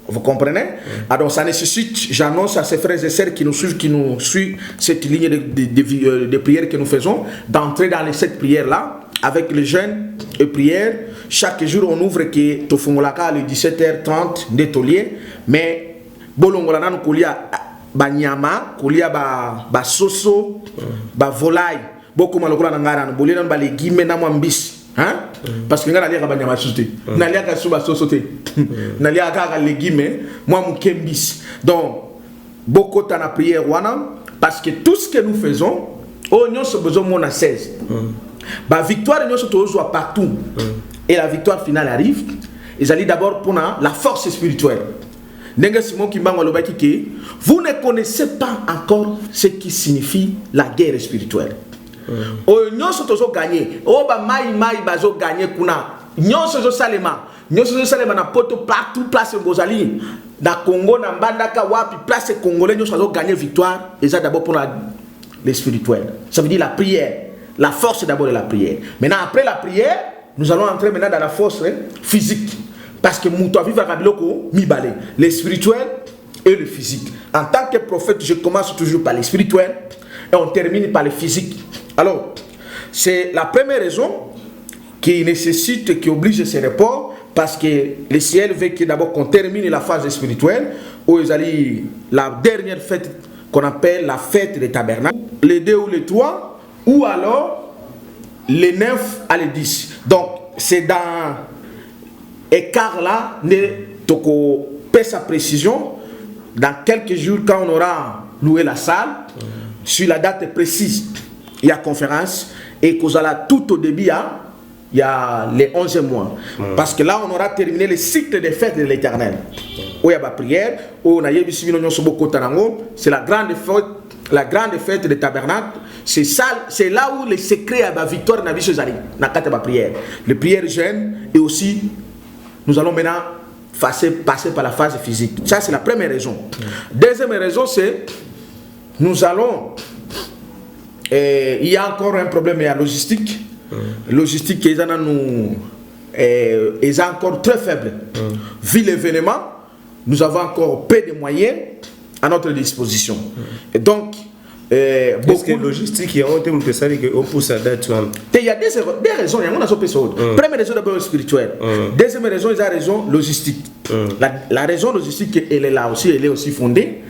Vous comprenez? Alors, ça nécessite, j'annonce à ces frères et sœurs qui nous suivent cette ligne de prière que nous faisons, d'entrer dans cette prière-là, avec les jeûnes et prières. Chaque jour, on ouvre que Tofungolaka le 17h30 d'étolier, mais Bolongolana nous kolia banyama, kolia ba soso, ba volaille, beaucoup malokula nangara, nous bolina ba légumes na mwambis. Hein? Parce que nous avons des choses. Nous avons des choses. Nous avons des légumes. Donc, beaucoup de prière, parce que tout ce que nous faisons, nous avons besoin de 16. La victoire, nous sommes partout. Et la victoire finale arrive. Ils allaient d'abord pour la force spirituelle. Vous ne connaissez pas encore ce qui signifie la guerre spirituelle. Nyonso tozo gagner o ba mai bazo gagner kuna nyonso zo salema na poto partout place Bozali na Congo na Mbandaka wapi place congolais nyonso zo gagner victoire et ça d'abord pour le spirituel. Ça veut dire la prière, la force d'abord de la prière. Maintenant après la prière, nous allons entrer maintenant dans la force physique parce que muto vivre à biloko mi balé, le spirituel et le physique. En tant que prophète, je commence toujours par le spirituel et on termine par le physique. Alors, c'est la première raison qui nécessite, qui oblige ces reports, parce que le ciel veut que d'abord qu'on termine la phase spirituelle, où ils allaient la dernière fête qu'on appelle la fête des tabernacles, les 2 ou les 3, ou alors les 9 à les 10. Donc, c'est dans écart là, toko paie sa précision, dans quelques jours, quand on aura loué la salle, sur la date précise, il y a conférence et qu'on a tout au début, il y a les 11e mois. Parce que là, on aura terminé le cycle des fêtes de l'Éternel. Où il y a la prière, où on a c'est la grande fête des tabernacles. C'est là où le secret à la victoire n'a pas prière. Le prière jeûne et aussi, nous allons maintenant passer par la phase physique. Ça, c'est la première raison. Deuxième raison, c'est nous allons. Il y a encore un problème à logistique. Logistique est encore très faible. Vu l'événement, nous avons encore peu de moyens à notre disposition. Et donc, beaucoup de logistique, il y a un thème que ça dit qu'on pousse à date. Il y a des raisons. Il y a une première raison d'abord spirituelle. Deuxième raison, il y a raison logistique. La raison logistique, elle est là aussi, elle est aussi fondée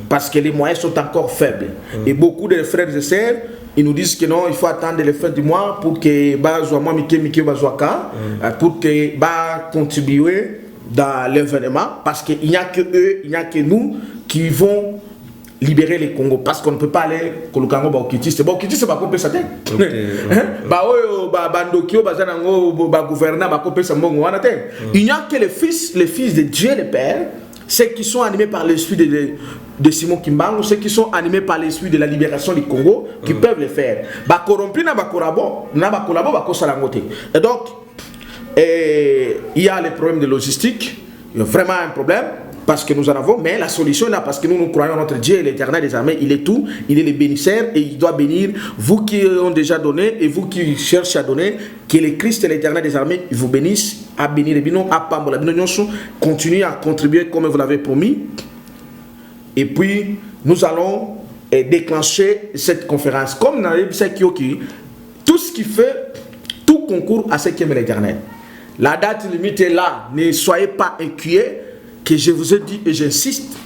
parce que les moyens sont encore faibles. Et beaucoup de frères et sœurs, ils nous disent que non, il faut attendre les fins du mois pour que pour que contribuer dans l'événement parce qu'il n'y a que eux, il n'y a que nous qui vont libérer les Congo parce qu'on ne peut pas aller au Congo Baokiti. C'est Baokiti, c'est pas compé ça. Il n'y a que les fils de Dieu le Père, ceux qui sont animés par l'esprit de Simon Kimbangu, ceux qui sont animés par l'esprit de la libération du Congo, qui peuvent le faire. Et donc, il y a les problèmes de logistique, il y a vraiment un problème. Parce que nous en avons, mais la solution est là, parce que nous croyons en notre Dieu, l'Éternel des armées, il est tout, il est le bénisseur et il doit bénir vous qui ont déjà donné et vous qui cherchez à donner, que le Christ et l'Éternel des armées vous bénissent, à bénir, continuez à contribuer comme vous l'avez promis. Et puis, nous allons déclencher cette conférence. Comme dans les Kyoki, tout ce qui fait, tout concourt à ce qui aime l'Éternel. La date limite est là, ne soyez pas inquiets. Que je vous ai dit et j'insiste,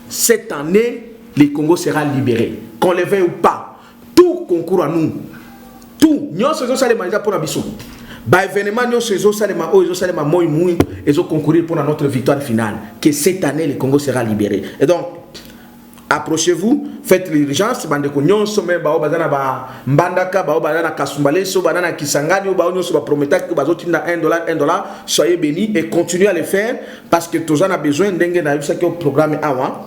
cette année, le Congo sera libéré. Qu'on le veuille ou pas, tout concourt à nous. Tout. Nous sommes allés manger pour la bisou. Bah événement nous ces autres salema oh ils ont salema moi ils ont concourir pour notre victoire finale que cette année le Congo sera libéré. Et donc approchez-vous, faites l'urgence, bande ko nyonso me ba bazana ba mbandaka ba bazana kasumbale so banana kisangani ba nyonso ba prometa que bazotinda $1, soyez bénis et continuez à le faire parce que tous en a besoin ndenge na bisa que programme awa.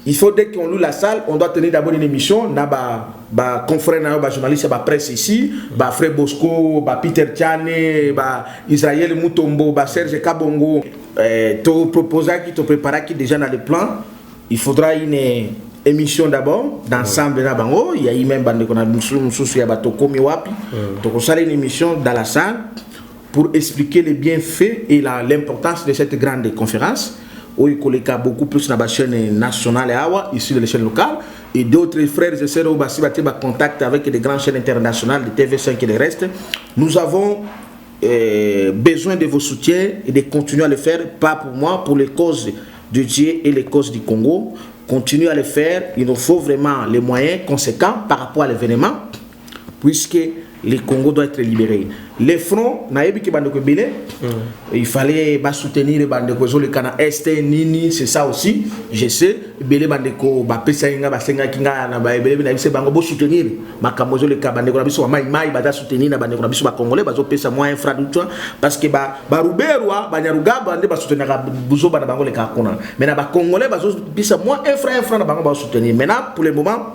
Il faut dès qu'on loue la salle, on doit tenir d'abord une émission. Na ba confrère na ba journaliste ba presse ici, ba frère Bosco, ba Peter Tchane, ba Israël Mutombo, ba Serge Kabongo, to proposer qui te préparer qui déjà dans le plan. Il faudra une émission d'abord d'ensemble na bango, il y a même bande qu'on a mususu ya ba tokomi wapi. Donc on sera une émission dans la salle pour expliquer les bienfaits et l'importance de cette grande conférence. Où il y a beaucoup plus dans la chaîne nationale ici de la chaîne locale et d'autres frères et sœurs qui ont contact avec des grandes chaînes internationales de TV5 et le reste. Nous avons besoin de vos soutiens et de continuer à le faire, pas pour moi, pour les causes de Dieu et les causes du Congo. Continuez à le faire, il nous faut vraiment les moyens conséquents par rapport à l'événement puisque le Congo doit être libéré. Les fronts, il fallait soutenir les bandeko le Cana Est, Nini, c'est ça aussi. Je sais, les bandeko, Bapesainga, Basenga Kinga, soutenir. Makamozo le Kabandeko, Maïmaï, Bada soutenir, Bandeko, Congolais, Bazo Pesa moins infraductoire, parce que Baruberwa, Banyaruga, Bande, soutenir Bouzo, Banabango le Kakona. Maintenant, Congolais, Bazo Pesa moins infra, Bango soutenir. Maintenant, pour le moment,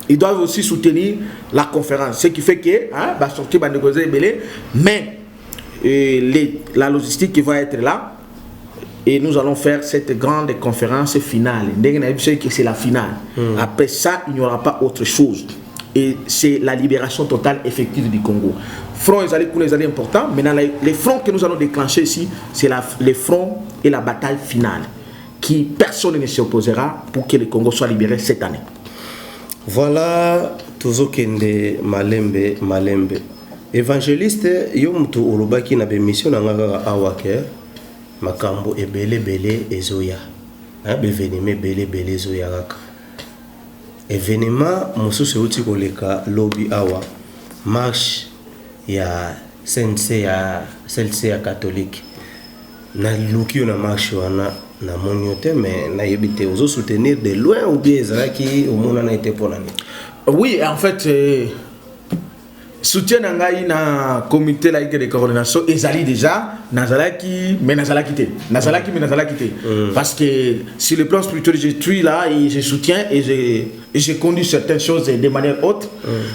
ils doivent aussi soutenir la conférence. Ce qui fait que, va sortir mais la logistique va être là et nous allons faire cette grande conférence finale. C'est la finale. Après ça, il n'y aura pas autre chose. Et c'est la libération totale effective du Congo. Front est important. Maintenant, les fronts que nous allons déclencher ici, c'est les fronts et la bataille finale. Qui personne ne s'y opposera pour que le Congo soit libéré cette année. Voilà, toujours kende malembe. Évangéliste, yo mutu olobaki na bémission na ngaka awake, makambo ebele ezoya. Bevenime bele ezoya kaka. Événement mususu uti koleka lobby awa, marche ya sense ya catholique. Na luki na marche wana na moniote mais na yebite ozo soutenir de loin ou bien ezalaki au monde na été pour l'année. Oui, en fait soutien ngai na comité laïque de coordination ezali déjà nazalaki mais nazalaki te parce que sur le plan spirituel je suis là et je soutiens et je conduis certaines choses de manière haute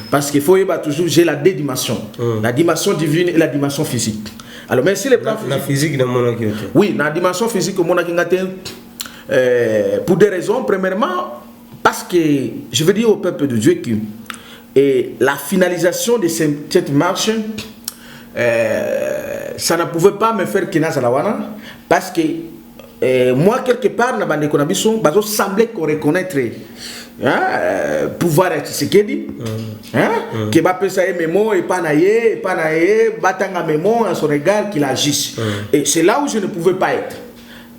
parce qu'il faut toujours j'ai la deux dimensions la dimension divine et la dimension physique. Alors mais si le plan physique de mon oui, la dimension physique mon pour des raisons. Premièrement, parce que je veux dire au peuple de Dieu que la finalisation de cette marche, ça ne pouvait pas me faire qu'il parce que moi quelque part na bande konabison bazo semblait qu'on reconnaître pouvoir être ce qu'il dit que va penser mémo et pas naie batanga mémo à son regard qu'il agisse et c'est là où je ne pouvais pas être.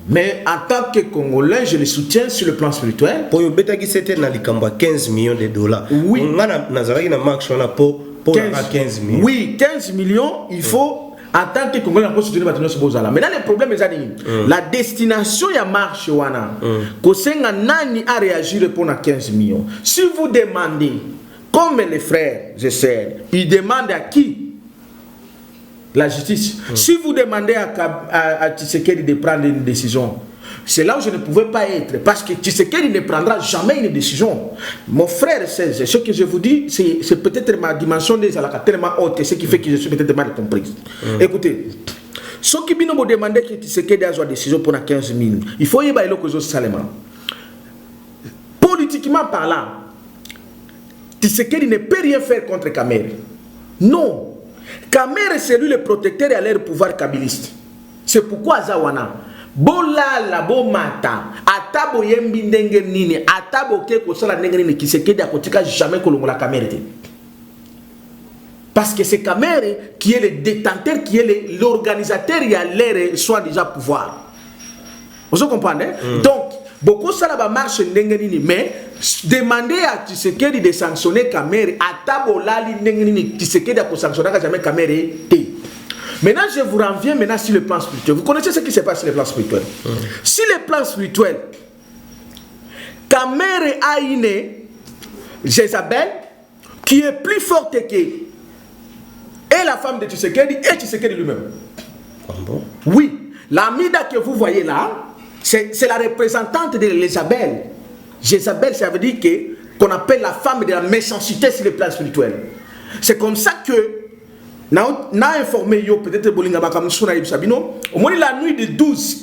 Mais en tant que Congolais, je le soutiens sur le plan spirituel. Pour le bêta qui c'était dans les 15 millions de dollars. Oui. On a marché pour 15 millions. Oui, 15 millions, il faut en tant que Congolais on peut soutenir ce besoin là. Maintenant le problème est la destination ya marche wana. Kosenga nani a réagi pour 15 millions. Si vous demandez comme les frères et sœurs, ils demandent à qui? La justice. Si vous demandez à Tshisekedi de prendre une décision, c'est là où je ne pouvais pas être. Parce que Tshisekedi ne prendra jamais une décision. Mon frère, ce que je vous dis, c'est peut-être ma dimension des alaka tellement haute, ce qui fait que je suis peut-être mal compris. Écoutez, ce qui me demande que Tshisekedi a une décision pour 15 000, il faut y aller au Salema. Politiquement parlant, Tshisekedi ne peut rien faire contre Kamere. Non. Kamere c'est lui le protecteur et à l'air pouvoir kabiliste. C'est pourquoi Zawana bolala bomata atabo yembi ndenge nini atabo ke ko sala ndenge nini Tshisekedi akotika jamais kolongola Kamere. Parce que c'est Kamere qui est le détenteur, qui est l'organisateur et à l'air soit déjà pouvoir. Vous comprenez? Donc beaucoup ça la marche ndenge nini mais demander à Tshisekedi de sanctionner Kamere atabo lali ndenge nini Tshisekedi a sanctionner jamais Kamere. Maintenant, je vous reviens maintenant sur le plan spirituel. Vous connaissez ce qui se passe sur le plan spirituel. Sur le plan spirituel, Kamere a une Jézabel qui est plus forte que et la femme de Tshisekedi et Tshisekedi lui-même. Ah bon? Oui, l'Amida que vous voyez là, c'est la représentante de Jézabel. Jézabel, ça veut dire qu'on appelle la femme de la méchanceté sur le plan spirituel. C'est comme ça que n'a informé yo peut-être bolinga bakamsuna ibsabino au moins la nuit de 12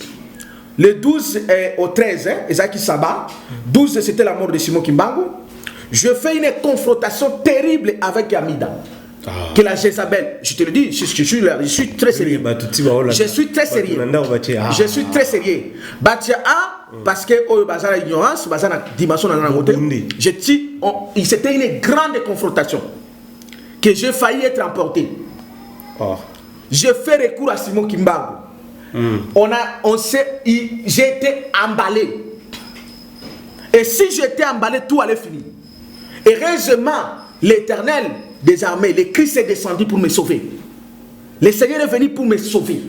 le 12 au 13 Ezaki Saba 12 c'était la mort de Simon Kimbangu. Je fais une confrontation terrible avec Amida que la Jézabel, je te le dis, je suis très sérieux. Je suis très sérieux. Je suis très sérieux. Batia A parce que bazala ignorance, bazala dimension dans la montée. Je dis c'était une grande confrontation que j'ai failli être emporté. J'ai fait recours à Simon Kimbangu. J'ai été emballé. Et si j'étais emballé, tout allait finir. Heureusement, l'Éternel des armées, le Christ est descendu pour me sauver. Le Seigneur est venu pour me sauver.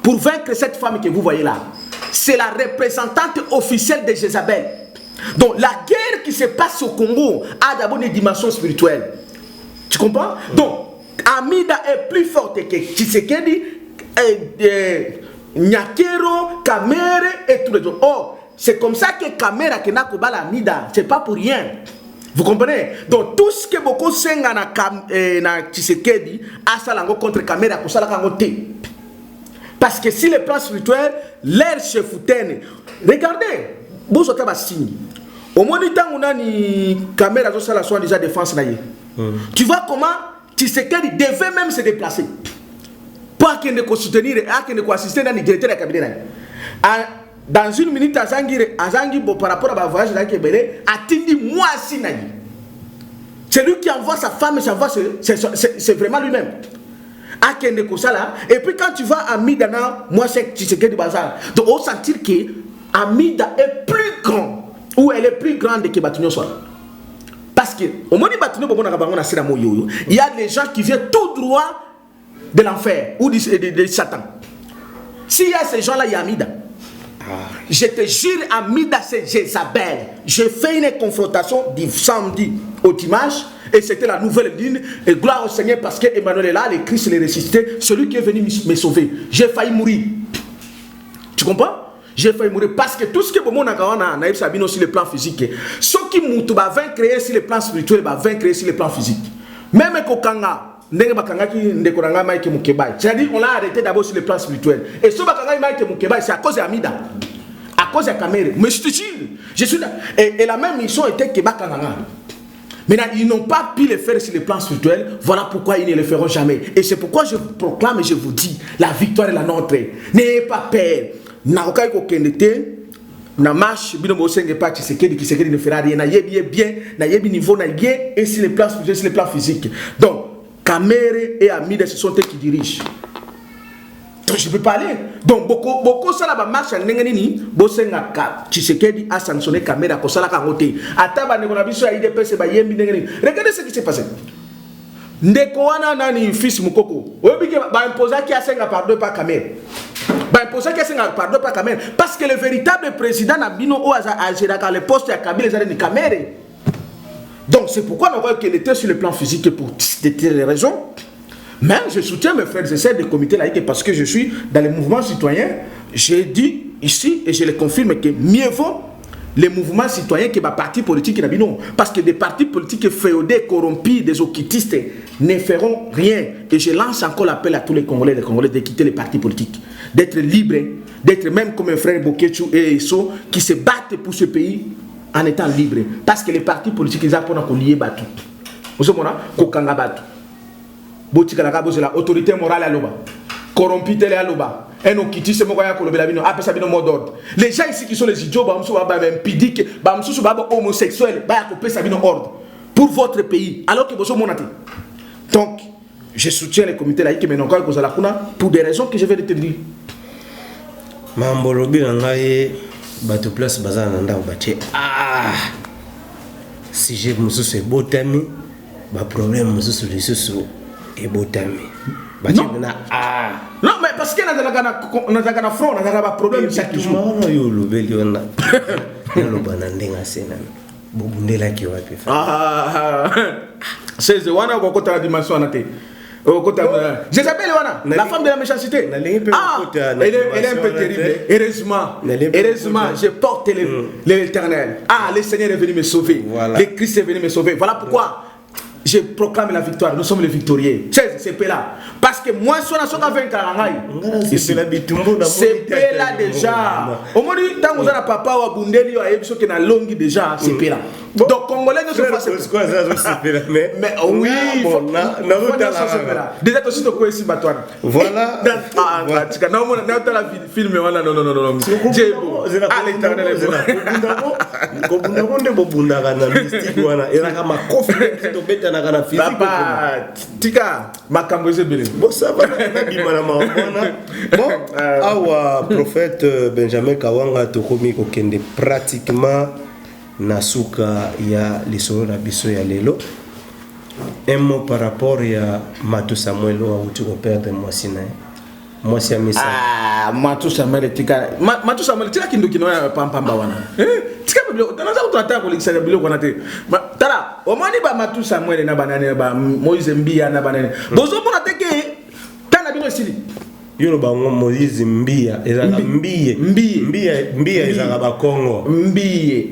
Pour vaincre cette femme que vous voyez là. C'est la représentante officielle de Jézabel. Donc la guerre qui se passe au Congo a d'abord une dimension spirituelle. Tu comprends? Donc, Amida est plus forte que Tshisekedi, Nyakero, Kamere et tous les autres. Oh, c'est comme ça que Kamera Kena Kobala Amida, c'est pas pour rien. Vous comprenez? Donc tout ce que beaucoup senga na Tshisekedi a salango contre Kamera Kosala Kangote. Parce que si les plans spirituels, l'air se foutaine. Regardez, vous avez un signe. Au moins du temps on a ni Kamera Zosala soit déjà défense naïe. Tu vois comment Tshisekedi devait même se déplacer pour qu'il ne soutenir et qu'il ne assister dans le directeur de cabinet. Dans une minute, Azangi, par rapport à ma voyage, Atindi moi aussi. C'est lui qui envoie sa femme, c'est vraiment lui-même. Et puis quand tu vas à Midana, moi c'est Tshisekedi Bazar. Donc on sentir que Amida est plus grand, ou elle est plus grande que Batunyo Soa. Parce que au moment où il y a des gens qui viennent tout droit de l'enfer ou de Satan. S'il y a ces gens-là, il y a Amida. Je te jure, Amida, c'est Jézabel. J'ai fait une confrontation du samedi au dimanche et c'était la nouvelle ligne. Et gloire au Seigneur parce que Emmanuel est là, le Christ l'est ressuscité, celui qui est venu me sauver. J'ai failli mourir. Tu comprends? J'ai failli mourir parce que tout ce que mon a naïf sur le plan physique, ce qui moutou va vaincre sur le plan spirituel, va vaincre sur le plan physique. Même Kokanga. C'est-à-dire qu'on l'a arrêté d'abord sur le plan spirituel. Et ce c'est à cause d'Amida. À cause de Kamere. Mais je te jure, je suis là. Et la même mission était que Bakanganga. Maintenant, ils n'ont pas pu le faire sur le plan spirituel. Voilà pourquoi ils ne le feront jamais. Et c'est pourquoi je vous proclame et je vous dis, la victoire est la nôtre. N'ayez pas peur. N'aokai kokendete. Na marche bino bosenge pas Tshisekedi ne fera rien. Na yebi bien, na yebi niveau na bien et sur le plan spirituel, sur le plan physique. Donc Kamere et Amida, ce sont eux qui dirigent. Je peux parler. Donc, beaucoup ça la marche en Nengenini, Bosenga Tshisekedi a sanctionné Kamera pour ça la carotte. Ataba Negonabiso a IDPS ba Yembi Nengenini. Regardez ce qui s'est passé. Ndekoana nani fils Mukoko. Obi ba imposer qui a senga pardon par Kamera. Ba imposer qui a senga pardon par Kamera parce que le véritable président Nabino Oaza a géré le poste à Kabila les Kamera. Donc c'est pourquoi nous voyons qu'elle était sur le plan physique pour de telles raisons. Mais je soutiens mes frères et sœurs des comités laïcs parce que je suis dans les mouvements citoyens. J'ai dit ici et je le confirme que mieux vaut les mouvements citoyens que les partis politiques. Parce que des partis politiques féodés, corrompus, des occultistes ne feront rien. Et je lance encore l'appel à tous les Congolais de quitter les partis politiques. D'être libres, d'être même comme un frère Bokechu et Eso qui se battent pour ce pays. En étant libre, parce que les partis politiques ils apprennent qu'on lié batu. Vous savez qu'on kanga batu. Botika la c'est la autorité morale à l'oba. Corrompu télé à l'oba. Et nous quittons ce moyen qu'on le belabino. Après ça, mot d'ordre. Les gens ici qui sont les idiots, bamsou baba impidique, bamsou baba homosexuel, bah couper ça bino ordre pour votre pays. Alors que vous êtes monate. Donc, je soutiens les comités laïcs mais non quand vous allez pour des raisons que je vais te dire. Mambolobi nangaye. Bato place bazana nda bache si j'ai mususu ebotami ba problème mususu lisusu ebotami Non. Non, mais parce que nous avons front, nous avons un problème chaque jour. C'est wana ko kota la dimension anate. Jézabel wana, la femme de la méchanceté. Elle est un peu terrible. Heureusement, je porte l'Éternel. Le Seigneur est venu me sauver. Le Christ est venu me sauver. Voilà pourquoi je proclame la victoire. Nous sommes les victorieux. C'est là. Parce que moi, je suis c'est là déjà. Au moins, quand vous avez papa ou abundeli, vous avez longue déjà. C'est là. Donc, Congolais ne sont pas mais oui, déjà, aussi, de quoi ici, voilà. Film, non. Papa, tika makambo ezebele. Bon ça va bon awa prophète Benjamin Kawanga tokomi kokende pratiquement nasuka ya lisolo na biso ya lelo. Un mot par rapport ya Matou Samuel wa uti ko perdre mwasi na mwasi ya misa. Matou Samuel tika Matou Samuel tika kindokino ya pampamba wana. Tika bilo tanaza utata ko likisa bilo kona te. Tara omoni ba Matou Samuel na banane ba Moïse Mbia na banane. Bozo mona teke tana bino sili. Yolo ba Moïse Mbia ezaka mbia ezaka ba Congo. Mbie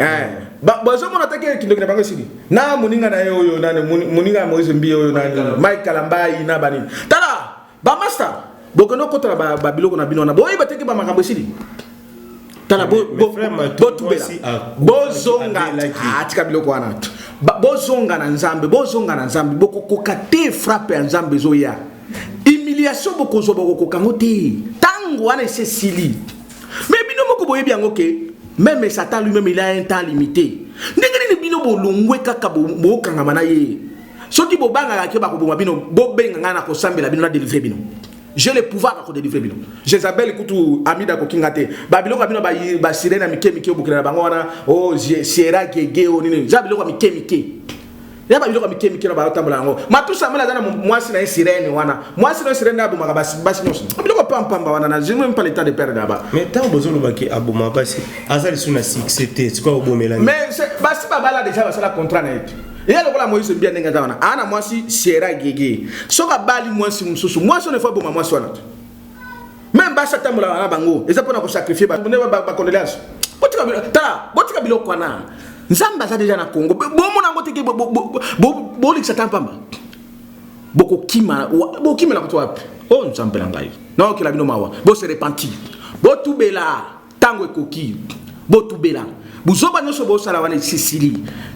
bozo mona teke kindokino bango sili. Na muninga na yo nane muninga Moïse Mbia yo nane Michael Ambai na banini. Tara ba master bokono kotala ba biloko na bino na boye bateke ba makambo sili. Tala bozonga atika biloko wana bozonga na nzambe bokokoka te frappe ya nzambe zoya humiliation bokozwa bokokango te tango wana esesili mais bino moko boye biango ke même Satan lui-même il a un temps limité ndenge ni bino bolongwe kaka bokangama na ye soki bobanga ke bakoboma bino bobenga ngana ko sambela bino na délivrer bino. J'ai le pouvoir de délivrer bino. Jézabel kutu amida ko kingate. Babilo ka bino ba sirena mike obukira bango wana o Sierra gege o nini. Zabilo ka mike. Ya babilo ka mike na ba tambola ngo. Matou Samuel azana mwasi na sirene wana. Mwasi na sirene abu makabasi basi nyonso. Babilo ka pamba wana na je même pas le temps de perdre là-bas. Mais tant besoin de baki abu mabasi. Azali suna succès, c'est quoi au bomela. Mais basi babala déjà ba sala contrat na yetu. Et là, voilà, Moïse bien n'est pas ana moi si Sierra gege. Soka bali moi si mususu. Moi si ne faut pas moi soit. Même ba Satan la bango. Et ça pour nous sacrifier ba ba condoléances. Botika bilo kwana. Nzamba za déjà na Congo. Bo mona ngoteke bo lik Satan pamba. Boko kima la kwa. Oh nzambe la ngai. Non que la bino mawa. Bo se repentir. Bo tubela tango ekoki. Bo tubela. Bouzoba no sobo salawane Sicile.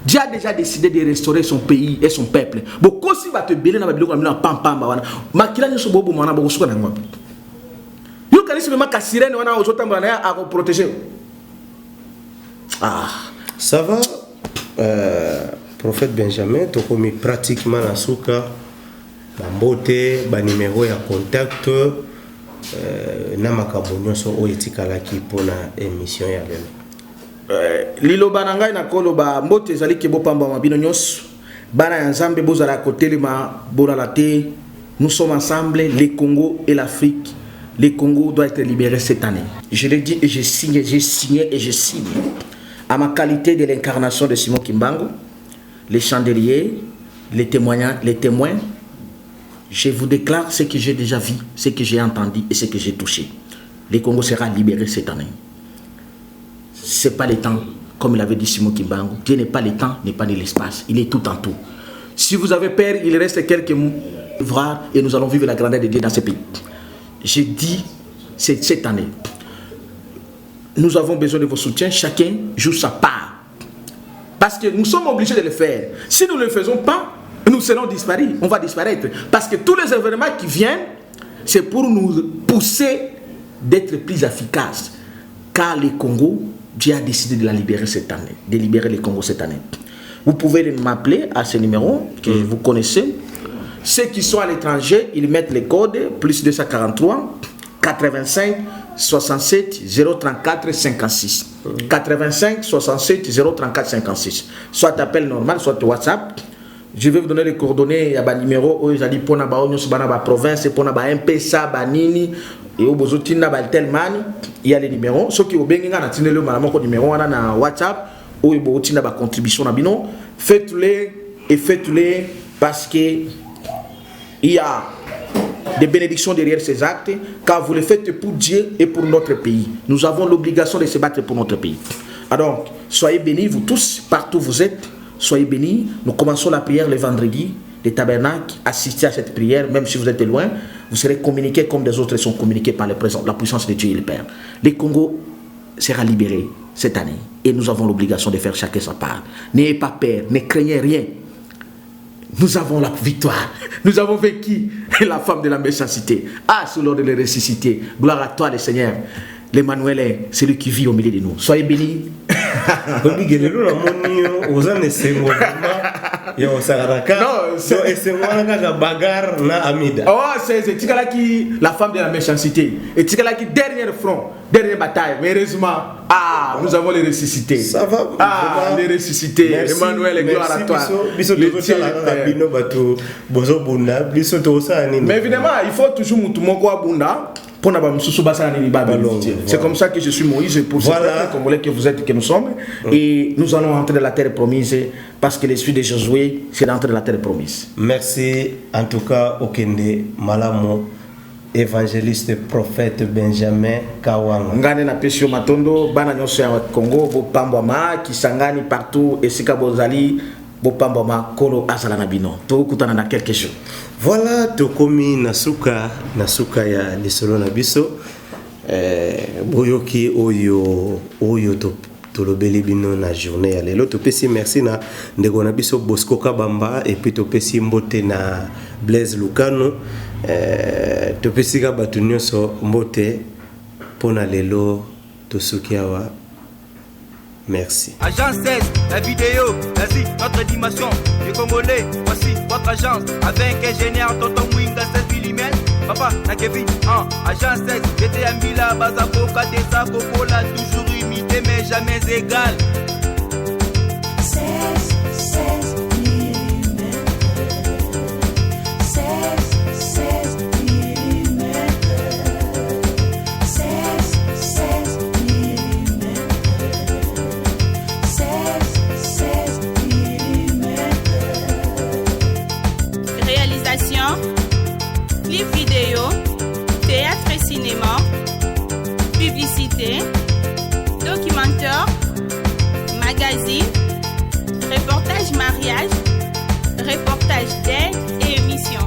Dieu a déjà décidé de restaurer son pays et son peuple. Boko si va te belé na babilo na pam wana. Makila no sobo mwana boko suka na ngwa. Yo kanisi me maka sirene wana ozotamba na ya a protéger. Ça va prophète Benjamin tokomi pratiquement na suka ba mbote ba numéro ya contact na makambo nyonso o etikala ki pona émission ya lelo. Liloba na ngai na koloba mbote ezali ke bopamba mabino nyonso bana ya nzambe bozala kotelema bolala te. Nous sommes ensemble, le Congo et l'Afrique. Le Congo doit être libéré cette année. Je le dis et j'ai signé à ma qualité de l'incarnation de Simon Kimbangu, les chandeliers, les témoins. Je vous déclare ce que j'ai déjà vu, ce que j'ai entendu et ce que j'ai touché. Le Congo sera libéré cette année. C'est pas le temps, comme il avait dit Simon Kimbangu. Dieu n'est pas le temps, n'est pas l'espace. Il est tout en tout. Si vous avez peur, il reste quelques mois et nous allons vivre la grandeur de Dieu dans ce pays. J'ai dit, c'est cette année. Nous avons besoin de vos soutiens. Chacun joue sa part. Parce que nous sommes obligés de le faire. Si nous ne le faisons pas, nous serons disparus. On va disparaître. Parce que tous les événements qui viennent, c'est pour nous pousser d'être plus efficaces. Car le Congo, Dieu a décidé de la libérer cette année, de libérer le Congo cette année. Vous pouvez m'appeler à ce numéro que vous connaissez. Ceux qui sont à l'étranger, ils mettent le code plus 243 85 67 034 56. 85 67 034 56. Soit appel normal, soit WhatsApp. Je vais vous donner les coordonnées. Il y a un numéro. Ils ont dit pour la province, pour la MPSA, Banini. Et au Bozotina, Baltelman. Il y a les numéros. Ceux qui ont bien gagné, le numéro on a WhatsApp. Ou il y a une contribution. Faites-les parce que il y a des bénédictions derrière ces actes, car vous le faites pour Dieu et pour notre pays. Nous avons l'obligation de se battre pour notre pays. Alors, soyez bénis, vous tous, partout où vous êtes, soyez bénis. Nous commençons la prière le vendredi, les tabernacles. Assistez à cette prière, même si vous êtes loin, vous serez communiqués comme des autres sont communiqués par la puissance de Dieu et le Père. Le Congo sera libéré cette année et nous avons l'obligation de faire chacun sa part. N'ayez pas peur, ne craignez rien. Nous avons la victoire. Nous avons vaincu la femme de la méchanceté. Ah, c'est l'heure de les ressusciter. Gloire à toi, le Seigneur. L'Emmanuel, c'est lui qui vit au milieu de nous. Soyez bénis. Non, c'est la femme de la méchanceté. Et c'est la dernière front, dernière bataille. Mais heureusement, nous avons les ressuscités. Ça va. Les ressuscités. Emmanuel, gloire à toi. Mais évidemment, il faut toujours Bunda. C'est comme ça que je suis Moïse, pour voilà. Congolais que vous êtes, que nous sommes. Et nous allons entrer dans la terre promise, parce que l'esprit de Josué, c'est d'entrer dans la terre promise. Merci en tout cas Okende Malamo, évangéliste prophète Benjamin Kawanga. Ngane na pesio matondo bana nyonso ya Congo bo pambwama kisangani partout et sika bozali bo pambwama kolo azala na bino. To kutana na quelque chose. Voilà, tokomi nasuka ya lisolo na biso boyoki oyo tolobeli bino na journée ya lelo. Topesi merci na ndeko na biso Bosco Kabamba et puis topesi mbote na Blaise Lukano. Topesi ka batu nyonso mbote pona lelo tosuki awa. Merci. Agence 16, la vidéo, vas-y, notre dimension. Les Congolais, voici votre agence. Avec ingénieur Tonton Mwinga 16 mm. Papa, na Kevin, agence 16. J'étais à Mila, Bazako, Katesa, Kokola, toujours imité, mais jamais égal. 16 mm. 16 mm. 16 mm. Réalisation, clip vidéo, théâtre et cinéma, publicité, documentaire, magazine, reportage mariage, reportage d'aide et émission.